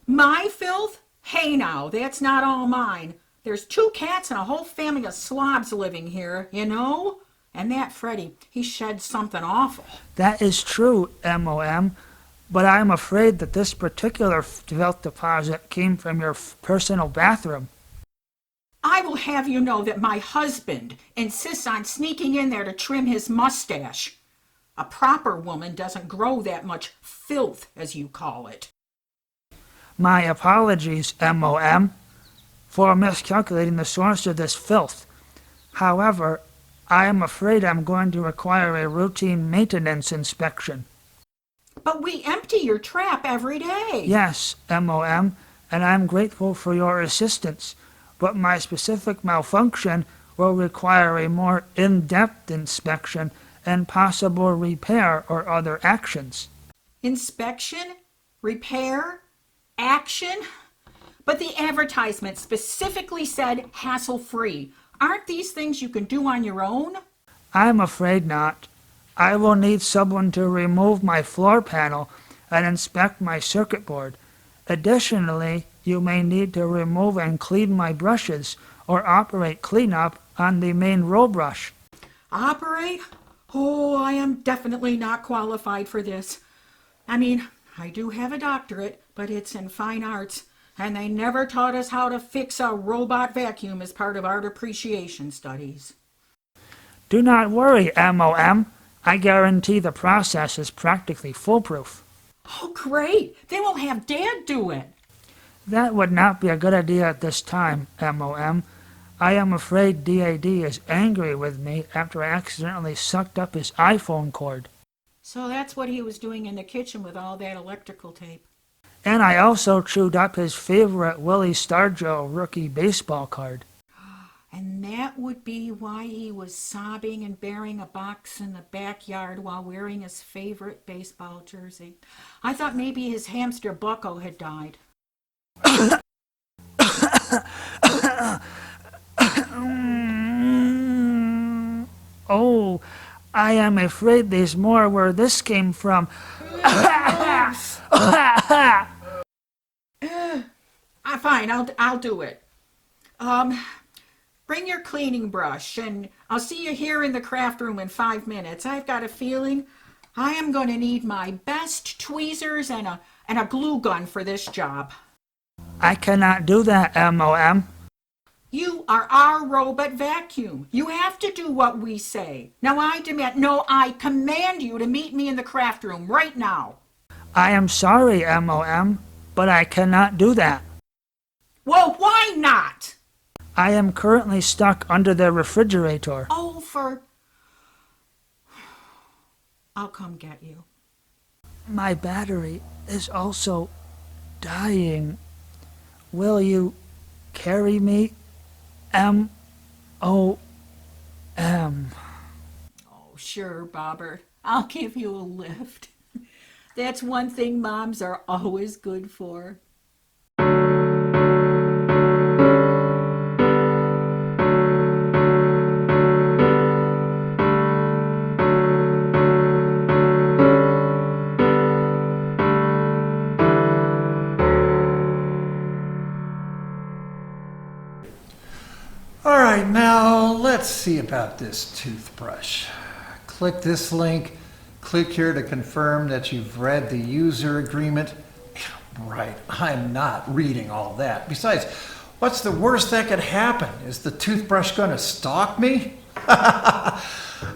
My filth? Hey now, that's not all mine. There's 2 cats and a whole family of slobs living here, you know? And that Freddie, he shed something awful. That is true, MOM, but I'm afraid that this particular filth deposit came from your personal bathroom. I will have you know that my husband insists on sneaking in there to trim his mustache. A proper woman doesn't grow that much filth, as you call it. My apologies, MOM, for miscalculating the source of this filth. However, I am afraid I'm going to require a routine maintenance inspection. But we empty your trap every day. Yes, MOM, and I'm grateful for your assistance, but my specific malfunction will require a more in-depth inspection and possible repair or other actions. Inspection? Repair? Action? But the advertisement specifically said hassle-free. Aren't these things you can do on your own? I'm afraid not. I will need someone to remove my floor panel and inspect my circuit board. Additionally, you may need to remove and clean my brushes or operate cleanup on the main roll brush. Operate? Oh, I am definitely not qualified for this. I mean, I do have a doctorate, but it's in fine arts, and they never taught us how to fix a robot vacuum as part of art appreciation studies. Do not worry, MOM. I guarantee the process is practically foolproof. Oh, great. Then we'll have Dad do it. That would not be a good idea at this time, MOM. I am afraid DAD is angry with me after I accidentally sucked up his iPhone cord. So that's what he was doing in the kitchen with all that electrical tape. And I also chewed up his favorite Willie Stargell rookie baseball card. And that would be why he was sobbing and bearing a box in the backyard while wearing his favorite baseball jersey. I thought maybe his hamster Bucko had died. Oh, I am afraid there's more where this came from. Fine, I'll do it. Bring your cleaning brush, and I'll see you here in the craft room in 5 minutes. I've got a feeling I am going to need my best tweezers and a glue gun for this job. I cannot do that, MOM. You are our robot vacuum. You have to do what we say. Now I command you to meet me in the craft room right now. I am sorry, MOM, but I cannot do that. Well, why not? I am currently stuck under the refrigerator. Oh, I'll come get you. My battery is also dying. Will you carry me? M-O-M. Oh, sure, Bobber. I'll give you a lift. That's one thing moms are always good for. All right, now let's see about this toothbrush. Click this link. Click here to confirm that you've read the user agreement. Right, I'm not reading all that. Besides, what's the worst that could happen? Is the toothbrush going to stalk me? All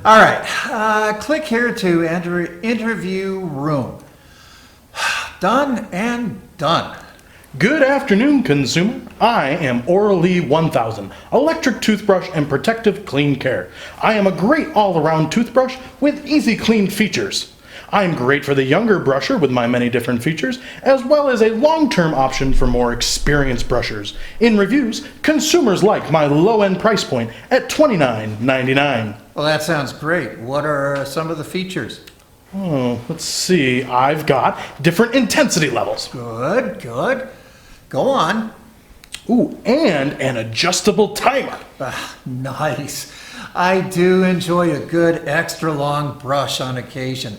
right, click here to enter interview room. Done and done. Good afternoon, consumer. I am Oral-E 1000, electric toothbrush and protective clean care. I am a great all-around toothbrush with easy clean features. I am great for the younger brusher with my many different features, as well as a long-term option for more experienced brushers. In reviews, consumers like my low-end price point at $29.99. Well, that sounds great. What are some of the features? Oh, let's see. I've got different intensity levels. Good, good. Go on. Ooh, and an adjustable timer. Nice. I do enjoy a good extra long brush on occasion.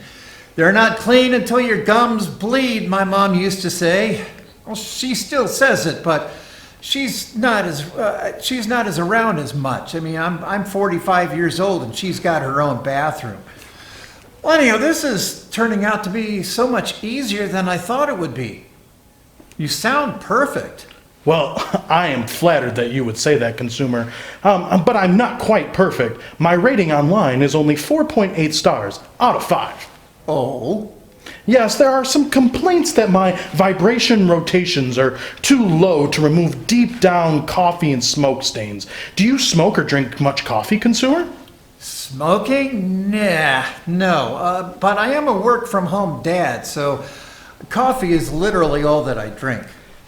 They're not clean until your gums bleed, my mom used to say. Well, she still says it, but she's not as around as much. I mean, I'm 45 years old and she's got her own bathroom. Well, anyhow, this is turning out to be so much easier than I thought it would be. You sound perfect. Well, I am flattered that you would say that, consumer. But I'm not quite perfect. My rating online is only 4.8 stars out of 5. Oh? Yes, there are some complaints that my vibration rotations are too low to remove deep down coffee and smoke stains. Do you smoke or drink much coffee, consumer? Smoking? Nah, no. But I am a work-from-home dad, so coffee is literally all that I drink.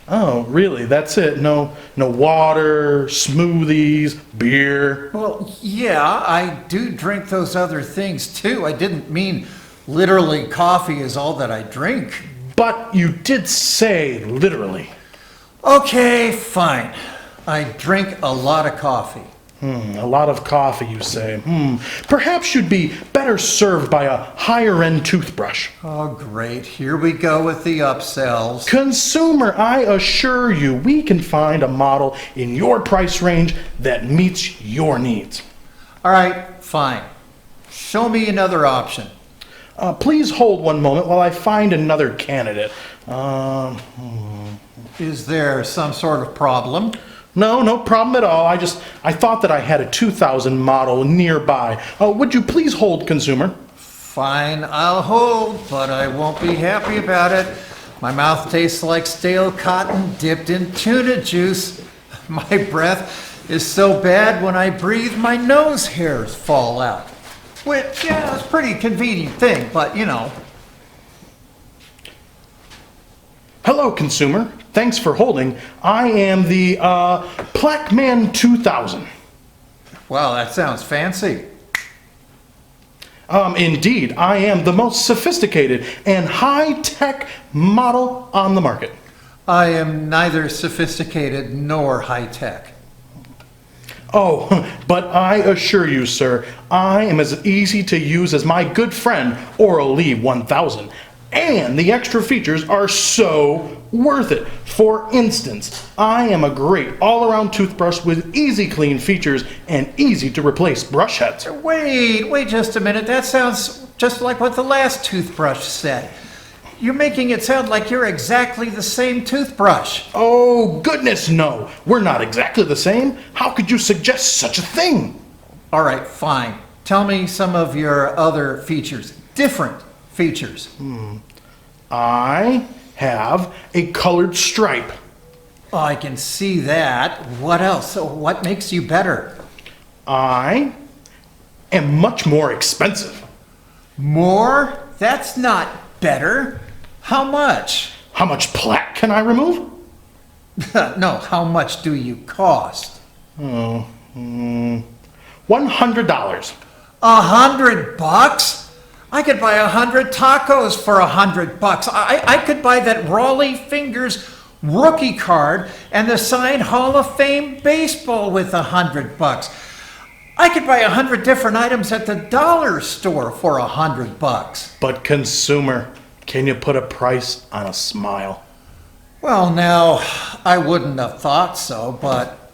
Oh, really? That's it? No water, smoothies, beer? Well, yeah, I do drink those other things too. I didn't mean literally coffee is all that I drink. But you did say literally. Okay, fine. I drink a lot of coffee. A lot of coffee, you say. Perhaps you'd be better served by a higher-end toothbrush. Oh, great. Here we go with the upsells. Consumer, I assure you, we can find a model in your price range that meets your needs. All right, fine. Show me another option. Please hold one moment while I find another candidate. Is there some sort of problem? No problem at all. I thought that I had a 2000 model nearby. Would you please hold, consumer? Fine, I'll hold, but I won't be happy about it. My mouth tastes like stale cotton dipped in tuna juice. My breath is so bad when I breathe, my nose hairs fall out. Which, yeah, it's a pretty convenient thing, but you know. Hello, consumer. Thanks for holding. I am the Plaqueman 2000. Wow, that sounds fancy. Indeed, I am the most sophisticated and high-tech model on the market. I am neither sophisticated nor high-tech. Oh, but I assure you, sir, I am as easy to use as my good friend Oral-E 1000. And the extra features are so worth it. For instance, I am a great all-around toothbrush with easy clean features and easy to replace brush heads. Wait just a minute. That sounds just like what the last toothbrush said. You're making it sound like you're exactly the same toothbrush. Oh, goodness, no. We're not exactly the same. How could you suggest such a thing? All right, fine. Tell me some of your other features. Different features. I have a colored stripe. Oh, I can see that. What else? So what makes you better? I am much more expensive. More? That's not better. How much? How much plaque can I remove? No, how much do you cost? $100. $100? I could buy 100 tacos for $100. I could buy that Raleigh Fingers rookie card and the signed Hall of Fame baseball with $100. I could buy 100 different items at the dollar store for $100. But consumer, can you put a price on a smile? Well, now, I wouldn't have thought so, but...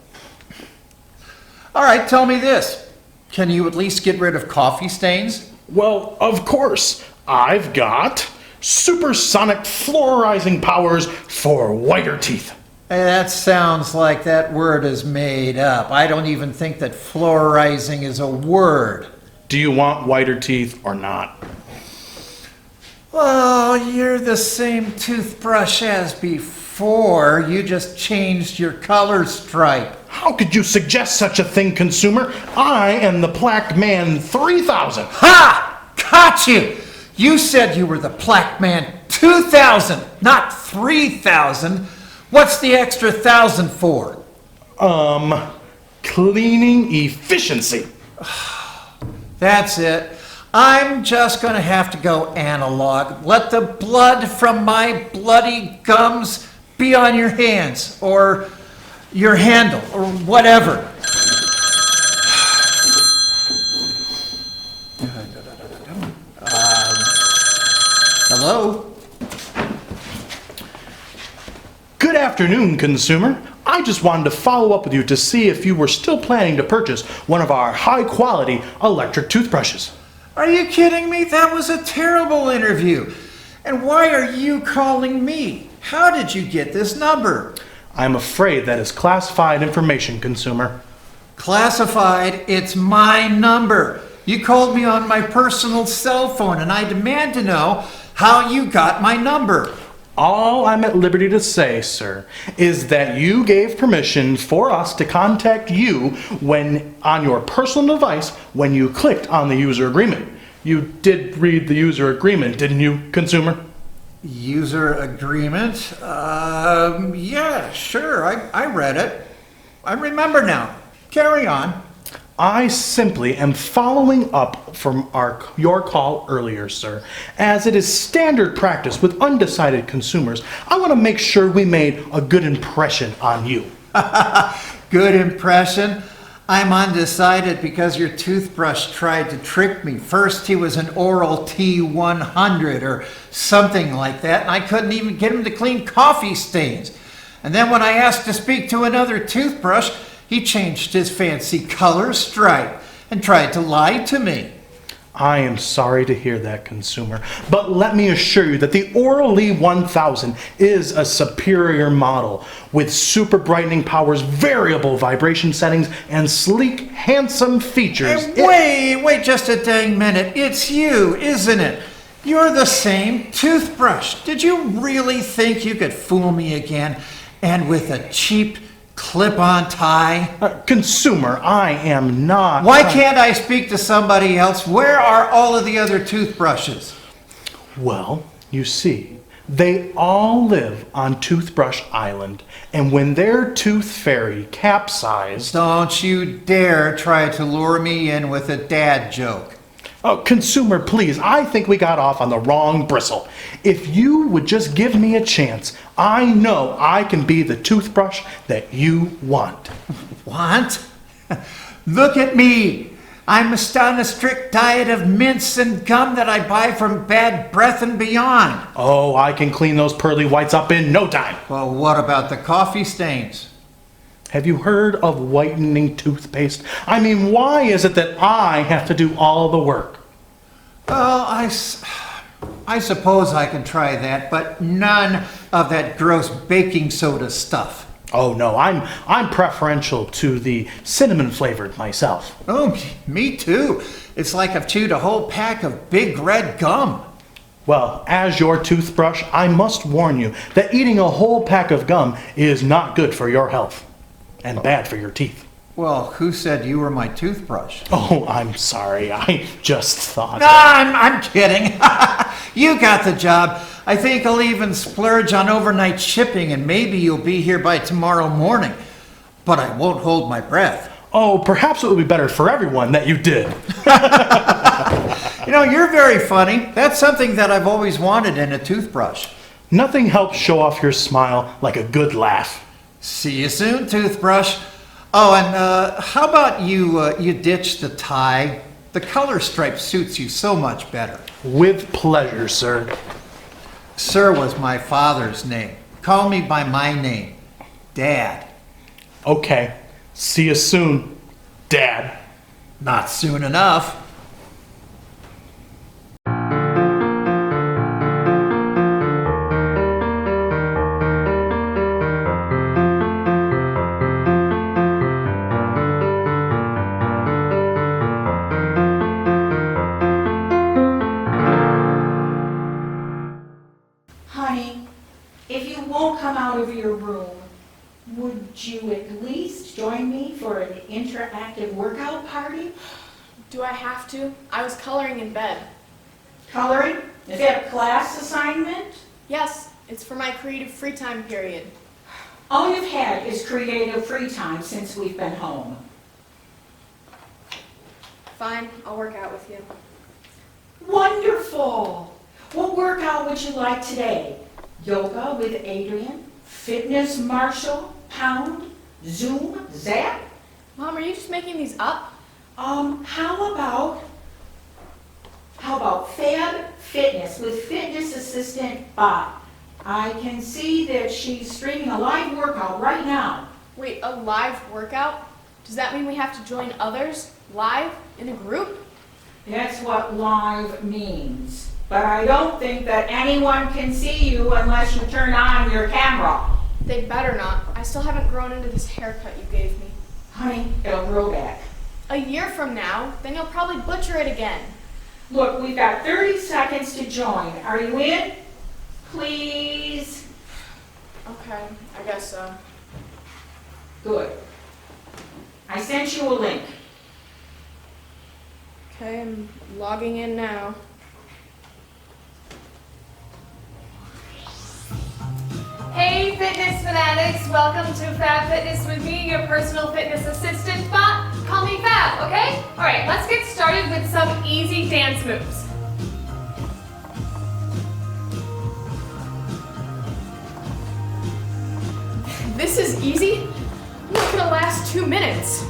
All right, tell me this. Can you at least get rid of coffee stains? Well, of course. I've got supersonic fluorizing powers for whiter teeth. Hey, that sounds like that word is made up. I don't even think that fluorizing is a word. Do you want whiter teeth or not? Well, you're the same toothbrush as before. You just changed your color stripe. How could you suggest such a thing, consumer? I am the Plaque Man 3000. Ha! Caught you! You said you were the Plaque Man 2000, not 3000. What's the extra 1,000 for? Cleaning efficiency. That's it. I'm just gonna have to go analog. Let the blood from my bloody gums be on your hands, or your handle, or whatever. Hello? Good afternoon, consumer. I just wanted to follow up with you to see if you were still planning to purchase one of our high-quality electric toothbrushes. Are you kidding me? That was a terrible interview. And why are you calling me? How did you get this number? I'm afraid that is classified information, consumer. Classified? It's my number. You called me on my personal cell phone, and I demand to know how you got my number. All I'm at liberty to say, sir, is that you gave permission for us to contact you when on your personal device when you clicked on the user agreement. You did read the user agreement, didn't you, consumer? User agreement? Yeah, sure. I read it. I remember now. Carry on. I simply am following up from your call earlier, sir. As it is standard practice with undecided consumers, I want to make sure we made a good impression on you. Good impression? I'm undecided because your toothbrush tried to trick me. First he was an Oral T100 or something like that, and I couldn't even get him to clean coffee stains. And then when I asked to speak to another toothbrush, he changed his fancy color stripe and tried to lie to me. I am sorry to hear that, consumer, but let me assure you that the Oral-E 1000 is a superior model with super brightening powers, variable vibration settings, and sleek, handsome features. Hey, wait just a dang minute. It's you, isn't it? You're the same toothbrush. Did you really think you could fool me again, and with a cheap clip-on tie? Consumer, I am not. Why can't I speak to somebody else? Where are all of the other toothbrushes? Well, you see, they all live on Toothbrush Island, and when their tooth fairy capsized... Don't you dare try to lure me in with a dad joke. Oh, consumer, please, I think we got off on the wrong bristle. If you would just give me a chance, I know I can be the toothbrush that you want. Want? Look at me. I'm on a strict diet of mints and gum that I buy from Bad Breath and Beyond. Oh, I can clean those pearly whites up in no time. Well, what about the coffee stains? Have you heard of whitening toothpaste? I mean, why is it that I have to do all the work? Well, I suppose I can try that, but none of that gross baking soda stuff. Oh no, I'm preferential to the cinnamon flavored myself. Oh, me too. It's like I've chewed a whole pack of big red gum. Well, as your toothbrush, I must warn you that eating a whole pack of gum is not good for your health and bad for your teeth. Well, who said you were my toothbrush? Oh, I'm sorry. I just thought. I'm kidding. You got the job. I think I'll even splurge on overnight shipping and maybe you'll be here by tomorrow morning. But I won't hold my breath. Oh, perhaps it would be better for everyone that you did. You know, you're very funny. That's something that I've always wanted in a toothbrush. Nothing helps show off your smile like a good laugh. See you soon, toothbrush. Oh, and how about you ditch the tie? The color stripe suits you so much better. With pleasure, sir. Sir was my father's name. Call me by my name, Dad. Okay. See you soon, Dad. Not soon enough. Honey, if you won't come out of your room, would you at least join me for an interactive workout party? Do I have to? I was coloring in bed. Coloring? Is that a class assignment? Yes, it's for my creative free time period. All you've had is creative free time since we've been home. Fine, I'll work out with you. Wonderful! What workout would you like today? Yoga with Adrian? Fitness Marshall? Pound? Zoom? Zap? Mom, are you just making these up? How about Fab Fitness with fitness assistant Bot? I can see that she's streaming a live workout right now. Wait, a live workout? Does that mean we have to join others live in a group? That's what live means. But I don't think that anyone can see you unless you turn on your camera. They better not. I still haven't grown into this haircut you gave me. Honey, it'll grow back. A year from now, then you'll probably butcher it again. Look, we've got 30 seconds to join. Are you in? Please? Okay, I guess so. Good. I sent you a link. Okay, I'm logging in now. Hey, fitness fanatics! Welcome to Fab Fitness with me, your personal fitness assistant bot. Call me Fab, okay? All right, let's get started with some easy dance moves. This is easy? I'm not gonna last 2 minutes.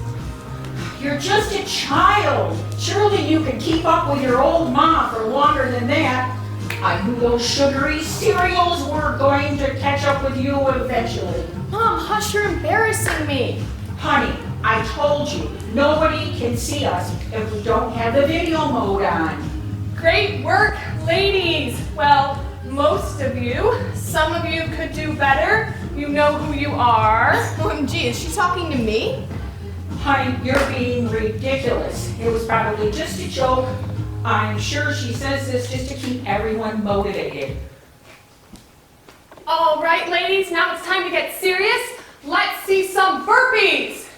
You're just a child. Surely you can keep up with your old mom for longer than that. I knew those sugary cereals were going to catch up with you eventually. Mom, hush, you're embarrassing me. Honey, I told you, nobody can see us if we don't have the video mode on. Great work, ladies! Well, most of you. Some of you could do better. You know who you are. OMG, is she talking to me? Honey, you're being ridiculous. It was probably just a joke. I'm sure she says this just to keep everyone motivated. All right, ladies, now it's time to get serious. Let's see some burpees.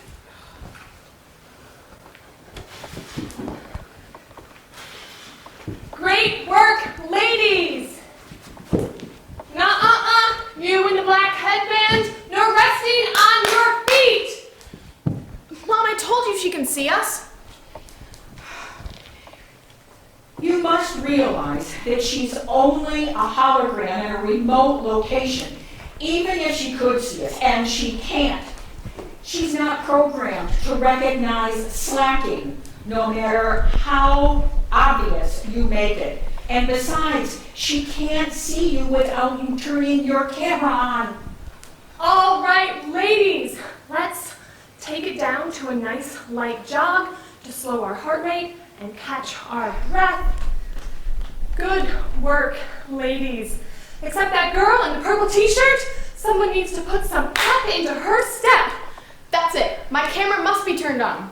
Great work, ladies. Nuh-uh-uh, you in the black headband, no resting on your feet. Mom, I told you she can see us. You must realize that she's only a hologram in a remote location, even if she could see us, and she can't. She's not programmed to recognize slacking, no matter how obvious you make it. And besides, she can't see you without you turning your camera on. All right, ladies, let's take it down to a nice light jog to slow our heart rate and catch our breath. Good work, ladies. Except that girl in the purple t-shirt, someone needs to put some pep into her step. That's it. My camera must be turned on.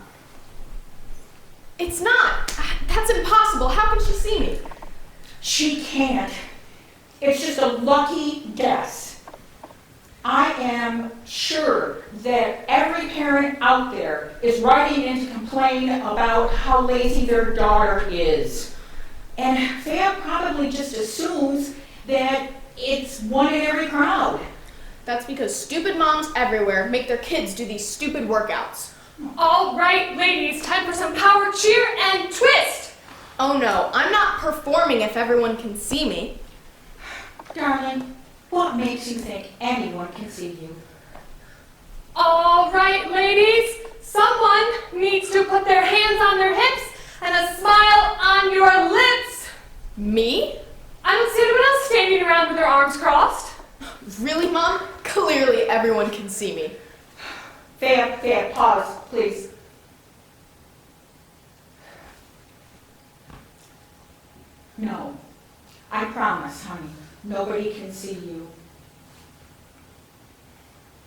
It's not. That's impossible. How can she see me? She can't. It's just a lucky guess. I am sure that every parent out there is writing in to complain about how lazy their daughter is. And Fab probably just assumes that it's one in every crowd. That's because stupid moms everywhere make their kids do these stupid workouts. All right, ladies, time for some power cheer and twist. Oh no, I'm not performing if everyone can see me. Darling, what makes you think anyone can see you? All right, ladies, someone needs to put their hands on their hips and a smile on your lips. Me? I don't see anyone else standing around with their arms crossed. Really, Mom? Clearly everyone can see me. Fab, pause, please. No, I promise, honey, nobody can see you.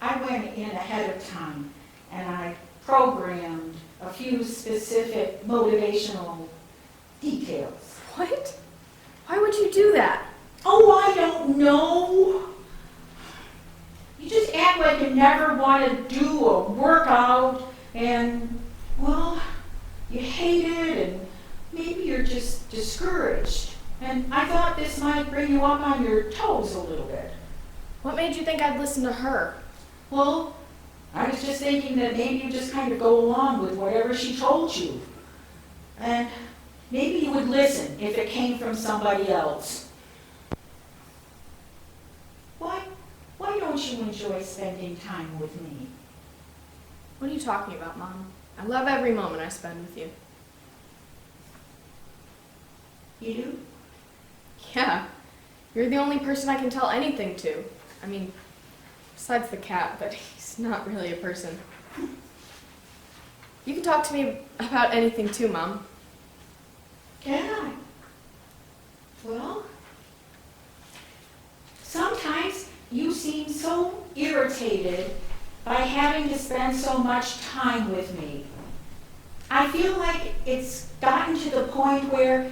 I went in ahead of time and I programmed a few specific motivational details. What? Why would you do that? Oh, I don't know. You just act like you never want to do a workout and, well, you hate it and maybe you're just discouraged. And I thought this might bring you up on your toes a little bit. What made you think I'd listen to her? Well, I was just thinking that maybe you just kind of go along with whatever she told you. And maybe you would listen if it came from somebody else. Why don't you enjoy spending time with me? What are you talking about, Mom? I love every moment I spend with you. You do? Yeah. You're the only person I can tell anything to. I mean, besides the cat, but he's not really a person. You can talk to me about anything too, Mom. Can I? Well, sometimes you seem so irritated by having to spend so much time with me. I feel like it's gotten to the point where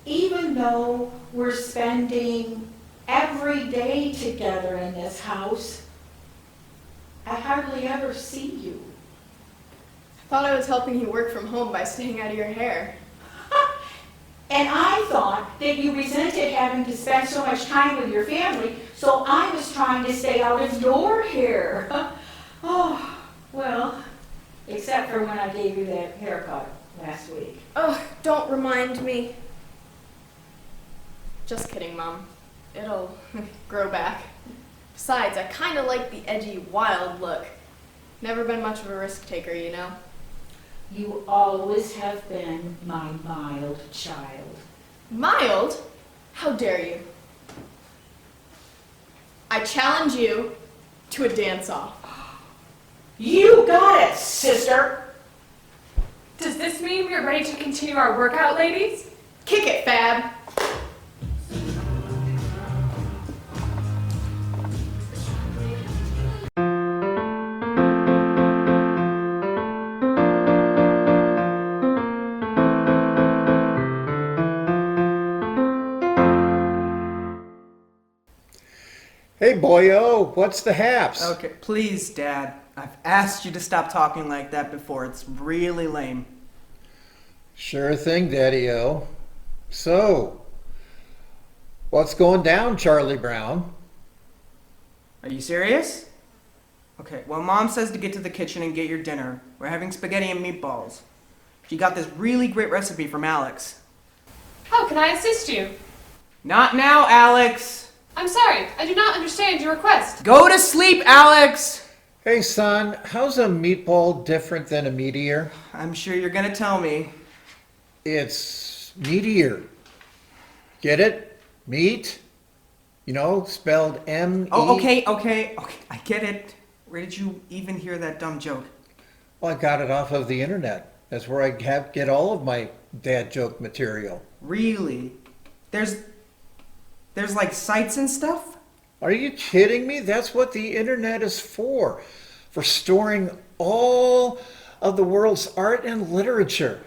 even though we're spending every day together in this house, I hardly ever see you. I thought I was helping you work from home by staying out of your hair. And I thought that you resented having to spend so much time with your family, so I was trying to stay out of your hair. Oh, well, except for when I gave you that haircut last week. Oh, don't remind me. Just kidding, Mom. It'll grow back. Besides, I kind of like the edgy, wild look. Never been much of a risk taker, you know? You always have been my mild child. Mild? How dare you? I challenge you to a dance-off. You got it, sister! Does this mean we're ready to continue our workout, ladies? Kick it, Fab! Hey, boyo, what's the haps? Okay, please, Dad. I've asked you to stop talking like that before. It's really lame. Sure thing, Daddy-O. So, what's going down, Charlie Brown? Are you serious? Okay, well, Mom says to get to the kitchen and get your dinner. We're having spaghetti and meatballs. She got this really great recipe from Alex. How can I assist you? Not now, Alex! I'm sorry, I do not understand your request. Go to sleep, Alex! Hey, son, how's a meatball different than a meteor? I'm sure you're gonna tell me. It's meteor. Get it? Meat? You know, spelled M-E... Oh, okay, I get it. Where did you even hear that dumb joke? Well, I got it off of the internet. That's where I get all of my dad joke material. Really? There's like sites and stuff? Are you kidding me? That's what the internet is for storing all of the world's art and literature.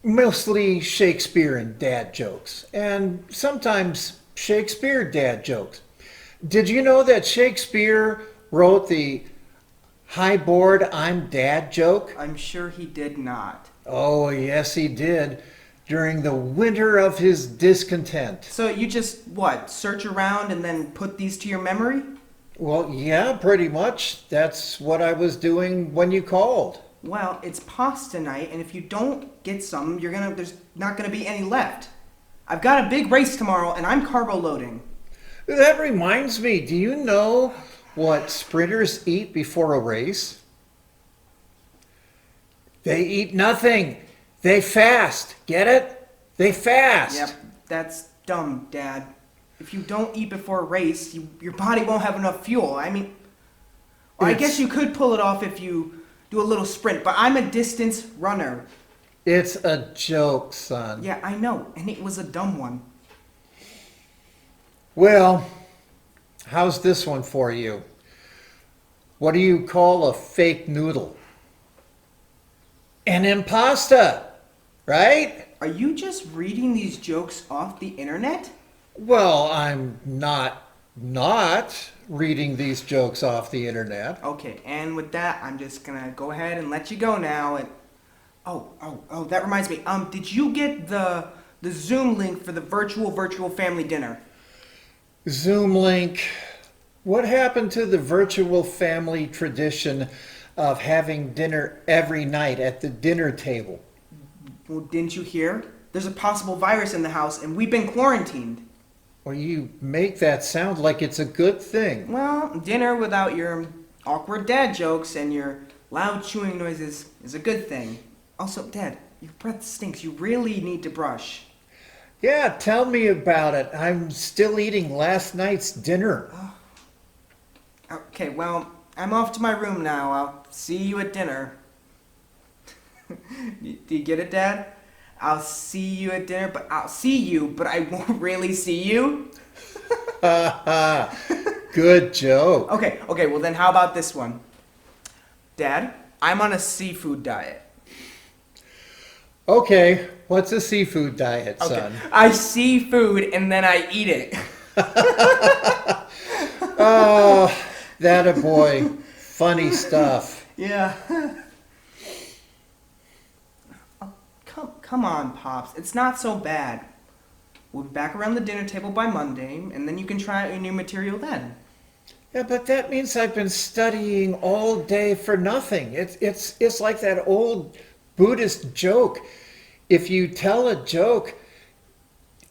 Mostly Shakespeare and dad jokes, and sometimes Shakespeare dad jokes. Did you know that Shakespeare wrote the "High board, I'm dad" joke? I'm sure he did not. Oh, yes, he did. During the winter of his discontent. So you just, what, search around and then put these to your memory? Well, yeah, pretty much. That's what I was doing when you called. Well, it's pasta night, and if you don't get some, there's not gonna be any left. I've got a big race tomorrow, and I'm carbo loading. That reminds me, do you know what sprinters eat before a race? They eat nothing. They fast. Get it? They fast. Yep, that's dumb, Dad. If you don't eat before a race, your body won't have enough fuel. I mean, well, I guess you could pull it off if you do a little sprint, but I'm a distance runner. It's a joke, son. Yeah, I know, and it was a dumb one. Well, how's this one for you? What do you call a fake noodle? An impasta, right? Are you just reading these jokes off the internet? Well, I'm not reading these jokes off the internet. Okay, and with that, I'm just gonna go ahead and let you go now. And oh, that reminds me. Did you get the Zoom link for the virtual family dinner? Zoom link. What happened to the virtual family tradition of having dinner every night at the dinner table? Well, didn't you hear? There's a possible virus in the house, and we've been quarantined. Well, you make that sound like it's a good thing. Well, dinner without your awkward dad jokes and your loud chewing noises is a good thing. Also, Dad, your breath stinks. You really need to brush. Yeah, tell me about it. I'm still eating last night's dinner. Okay, well, I'm off to my room now. I'll see you at dinner. Do you get it, Dad? I'll see you at dinner, but I'll see you, but I won't really see you. Good joke. Okay, well then how about this one? Dad, I'm on a seafood diet. Okay, what's a seafood diet, Okay, son? I see food and then I eat it. Oh, that a boy. Funny stuff. Yeah. Come on, Pops. It's not so bad. We'll be back around the dinner table by Monday, and then you can try out your new material then. Yeah, but that means I've been studying all day for nothing. It's like that old Buddhist joke. If you tell a joke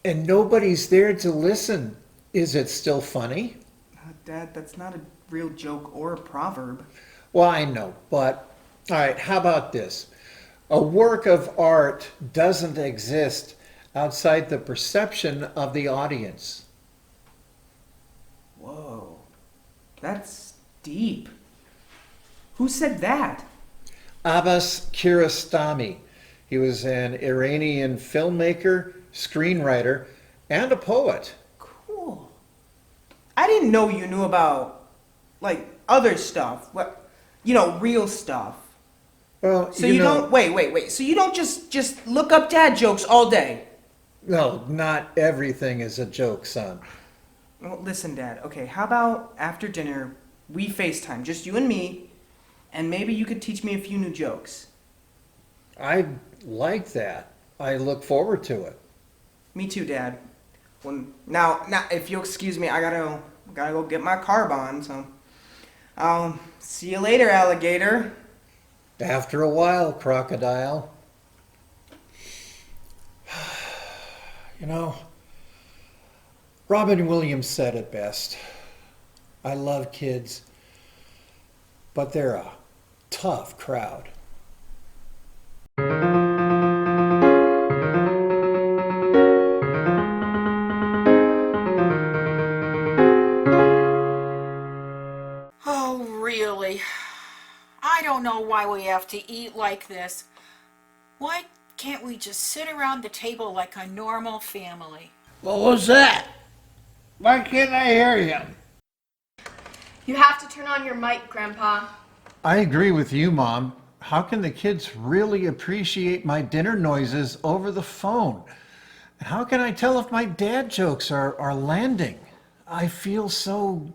and nobody's there to listen, is it still funny? Dad, that's not a real joke or a proverb. Well, I know, but all right, how about this? A work of art doesn't exist outside the perception of the audience. Whoa, that's deep. Who said that? Abbas Kiarostami. He was an Iranian filmmaker, screenwriter, and a poet. Cool. I didn't know you knew about, like, other stuff. What, real stuff. Well, So you don't wait. So you don't just look up dad jokes all day. No, not everything is a joke, son. Well, listen, Dad. Okay, how about after dinner we FaceTime, just you and me, and maybe you could teach me a few new jokes. I like that. I look forward to it. Me too, Dad. Well, now, if you'll excuse me, I gotta go get my carb on. So, I'll see you later, alligator. After a while, crocodile. Robin Williams said it best. I love kids, but they're a tough crowd. Oh, really? I don't know why we have to eat like this. Why can't we just sit around the table like a normal family? What was that? Why can't I hear you? You have to turn on your mic, Grandpa. I agree with you, Mom. How can the kids really appreciate my dinner noises over the phone? How can I tell if my dad jokes are landing? I feel so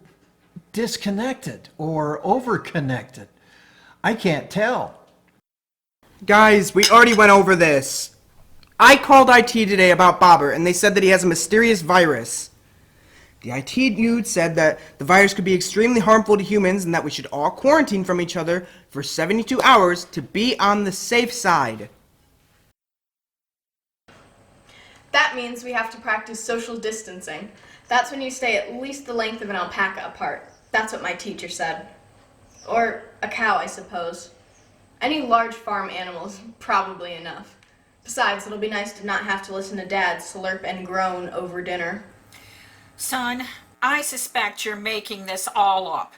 disconnected or overconnected. I can't tell. Guys, we already went over this. I called IT today about Bobber, and they said that he has a mysterious virus. The IT dude said that the virus could be extremely harmful to humans and that we should all quarantine from each other for 72 hours to be on the safe side. That means we have to practice social distancing. That's when you stay at least the length of an alpaca apart. That's what my teacher said. Or a cow, I suppose. Any large farm animal is probably enough. Besides, it'll be nice to not have to listen to Dad slurp and groan over dinner. Son, I suspect you're making this all up.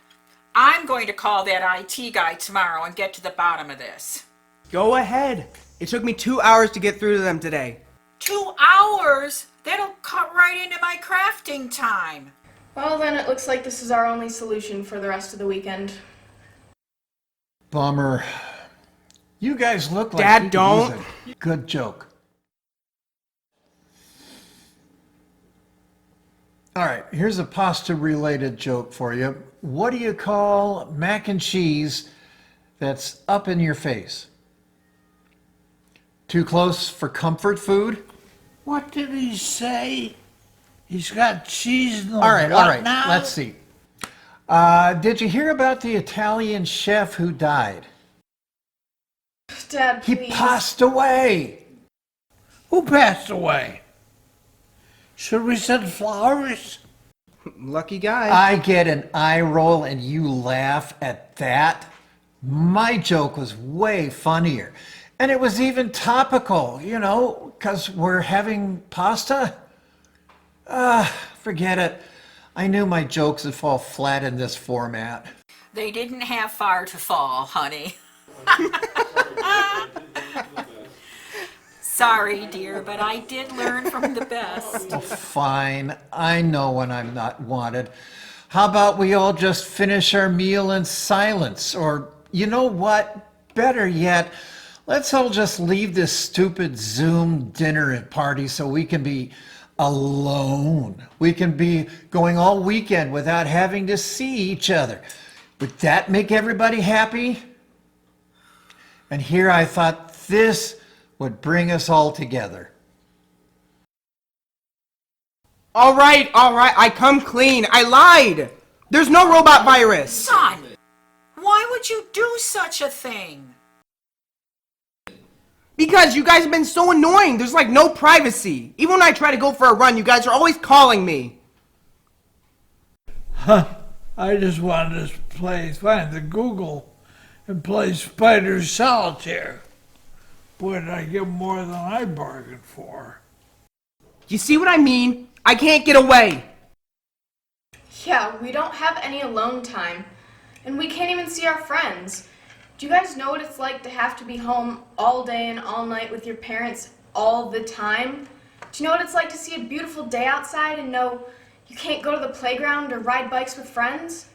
I'm going to call that IT guy tomorrow and get to the bottom of this. Go ahead. It took me 2 hours to get through to them today. 2 hours? That'll cut right into my crafting time. Well, then it looks like this is our only solution for the rest of the weekend. Bummer. You guys look like Dad, you could don't. use a good joke. All right, here's a pasta-related joke for you. What do you call mac and cheese that's up in your face? Too close for comfort food? What did he say? He's got cheese in the All right, now? let's see. Did you hear about the Italian chef who died? Dad, He please. passed away. Who passed away? Should we send flowers? Lucky guy. I get an eye roll and you laugh at that. My joke was way funnier. And it was even topical, you know, because we're having pasta. Forget it. I knew my jokes would fall flat in this format. They didn't have far to fall, honey. Sorry, dear, but I did learn from the best. Oh, fine. I know when I'm not wanted. How about we all just finish our meal in silence? Or, you know what? Better yet, let's all just leave this stupid Zoom dinner party so we can be alone. We can be going all weekend without having to see each other. Would that make everybody happy? And here I thought this would bring us all together. All right, I come clean. I lied. There's no robot virus. Son, why would you do such a thing? Because you guys have been so annoying. There's like no privacy. Even when I try to go for a run, you guys are always calling me. I just wanted to find the Google and play Spider Solitaire. Boy, did I get more than I bargained for. You see what I mean? I can't get away. Yeah, we don't have any alone time. And we can't even see our friends. Do you guys know what it's like to have to be home all day and all night with your parents all the time? Do you know what it's like to see a beautiful day outside and know you can't go to the playground or ride bikes with friends?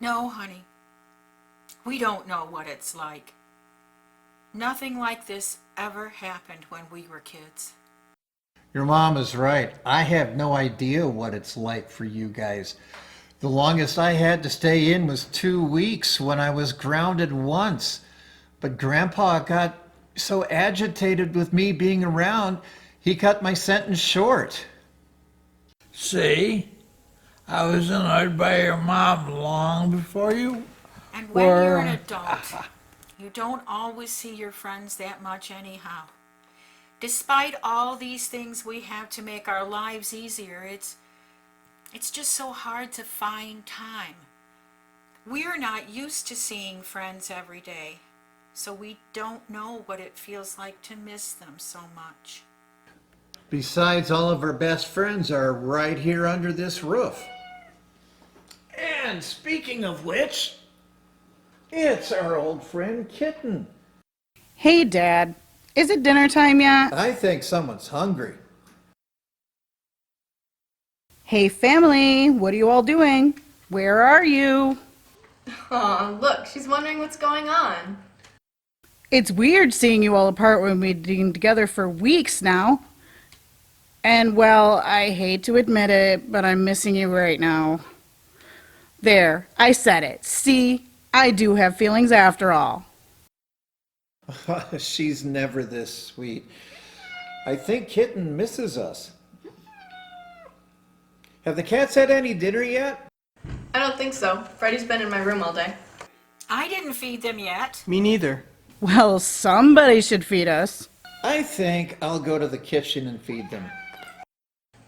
No, honey. We don't know what it's like. Nothing like this ever happened when we were kids. Your mom is right. I have no idea what it's like for you guys. The longest I had to stay in was 2 weeks when I was grounded once. But Grandpa got so agitated with me being around, he cut my sentence short. See? I was annoyed by your mom long before you. And when you're an adult, you don't always see your friends that much anyhow. Despite all these things we have to make our lives easier, it's just so hard to find time. We're not used to seeing friends every day, so we don't know what it feels like to miss them so much. Besides, all of our best friends are right here under this roof. And speaking of which, it's our old friend Kitten. Hey, Dad. Is it dinner time yet? I think someone's hungry. Hey, family. What are you all doing? Where are you? Aw, look, she's wondering what's going on. It's weird seeing you all apart when we've been together for weeks now. And well, I hate to admit it, but I'm missing you right now. There, I said it. See, I do have feelings after all. She's never this sweet. I think Kitten misses us. Have the cats had any dinner yet? I don't think so. Freddy's been in my room all day. I didn't feed them yet. Me neither. Well, somebody should feed us. I think I'll go to the kitchen and feed them.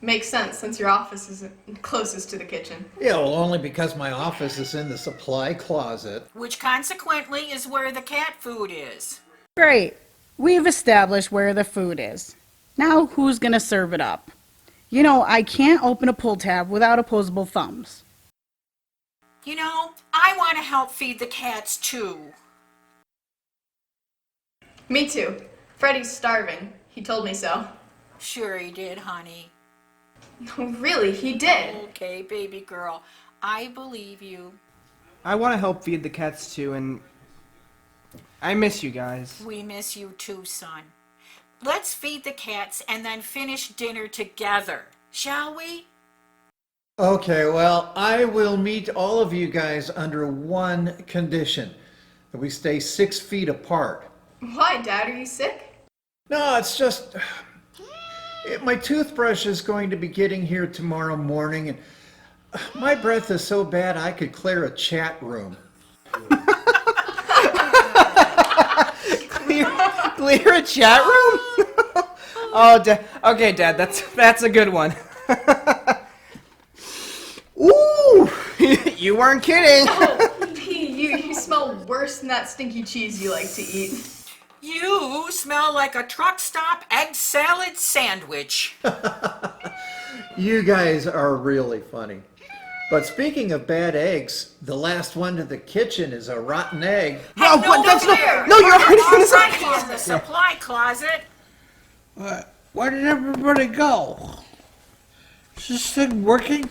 Makes sense since your office is closest to the kitchen. Yeah, well, only because my office is in the supply closet. Which consequently is where the cat food is. Great. We've established where the food is. Now who's gonna serve it up? You know, I can't open a pull tab without opposable thumbs. You know, I want to help feed the cats too. Me too. Freddy's starving. He told me so. Sure he did, honey. No, really, he did. Okay, baby girl, I believe you. I want to help feed the cats too, and I miss you guys. We miss you too, son. Let's feed the cats and then finish dinner together, shall we? Okay, well, I will meet all of you guys under one condition. That we stay 6 feet apart. Why, Dad? Are you sick? No, it's just... my toothbrush is going to be getting here tomorrow morning, and my breath is so bad I could clear a chat room. Clear a chat room? Oh, okay, Dad, that's a good one. Ooh, you weren't kidding. Oh, you smell worse than that stinky cheese you like to eat. You smell like a truck stop egg salad sandwich. You guys are really funny. But speaking of bad eggs, the last one to the kitchen is a rotten egg. Hey, what? That's there. no, you're already in the Already in the supply closet. Where did everybody go? Is this thing working?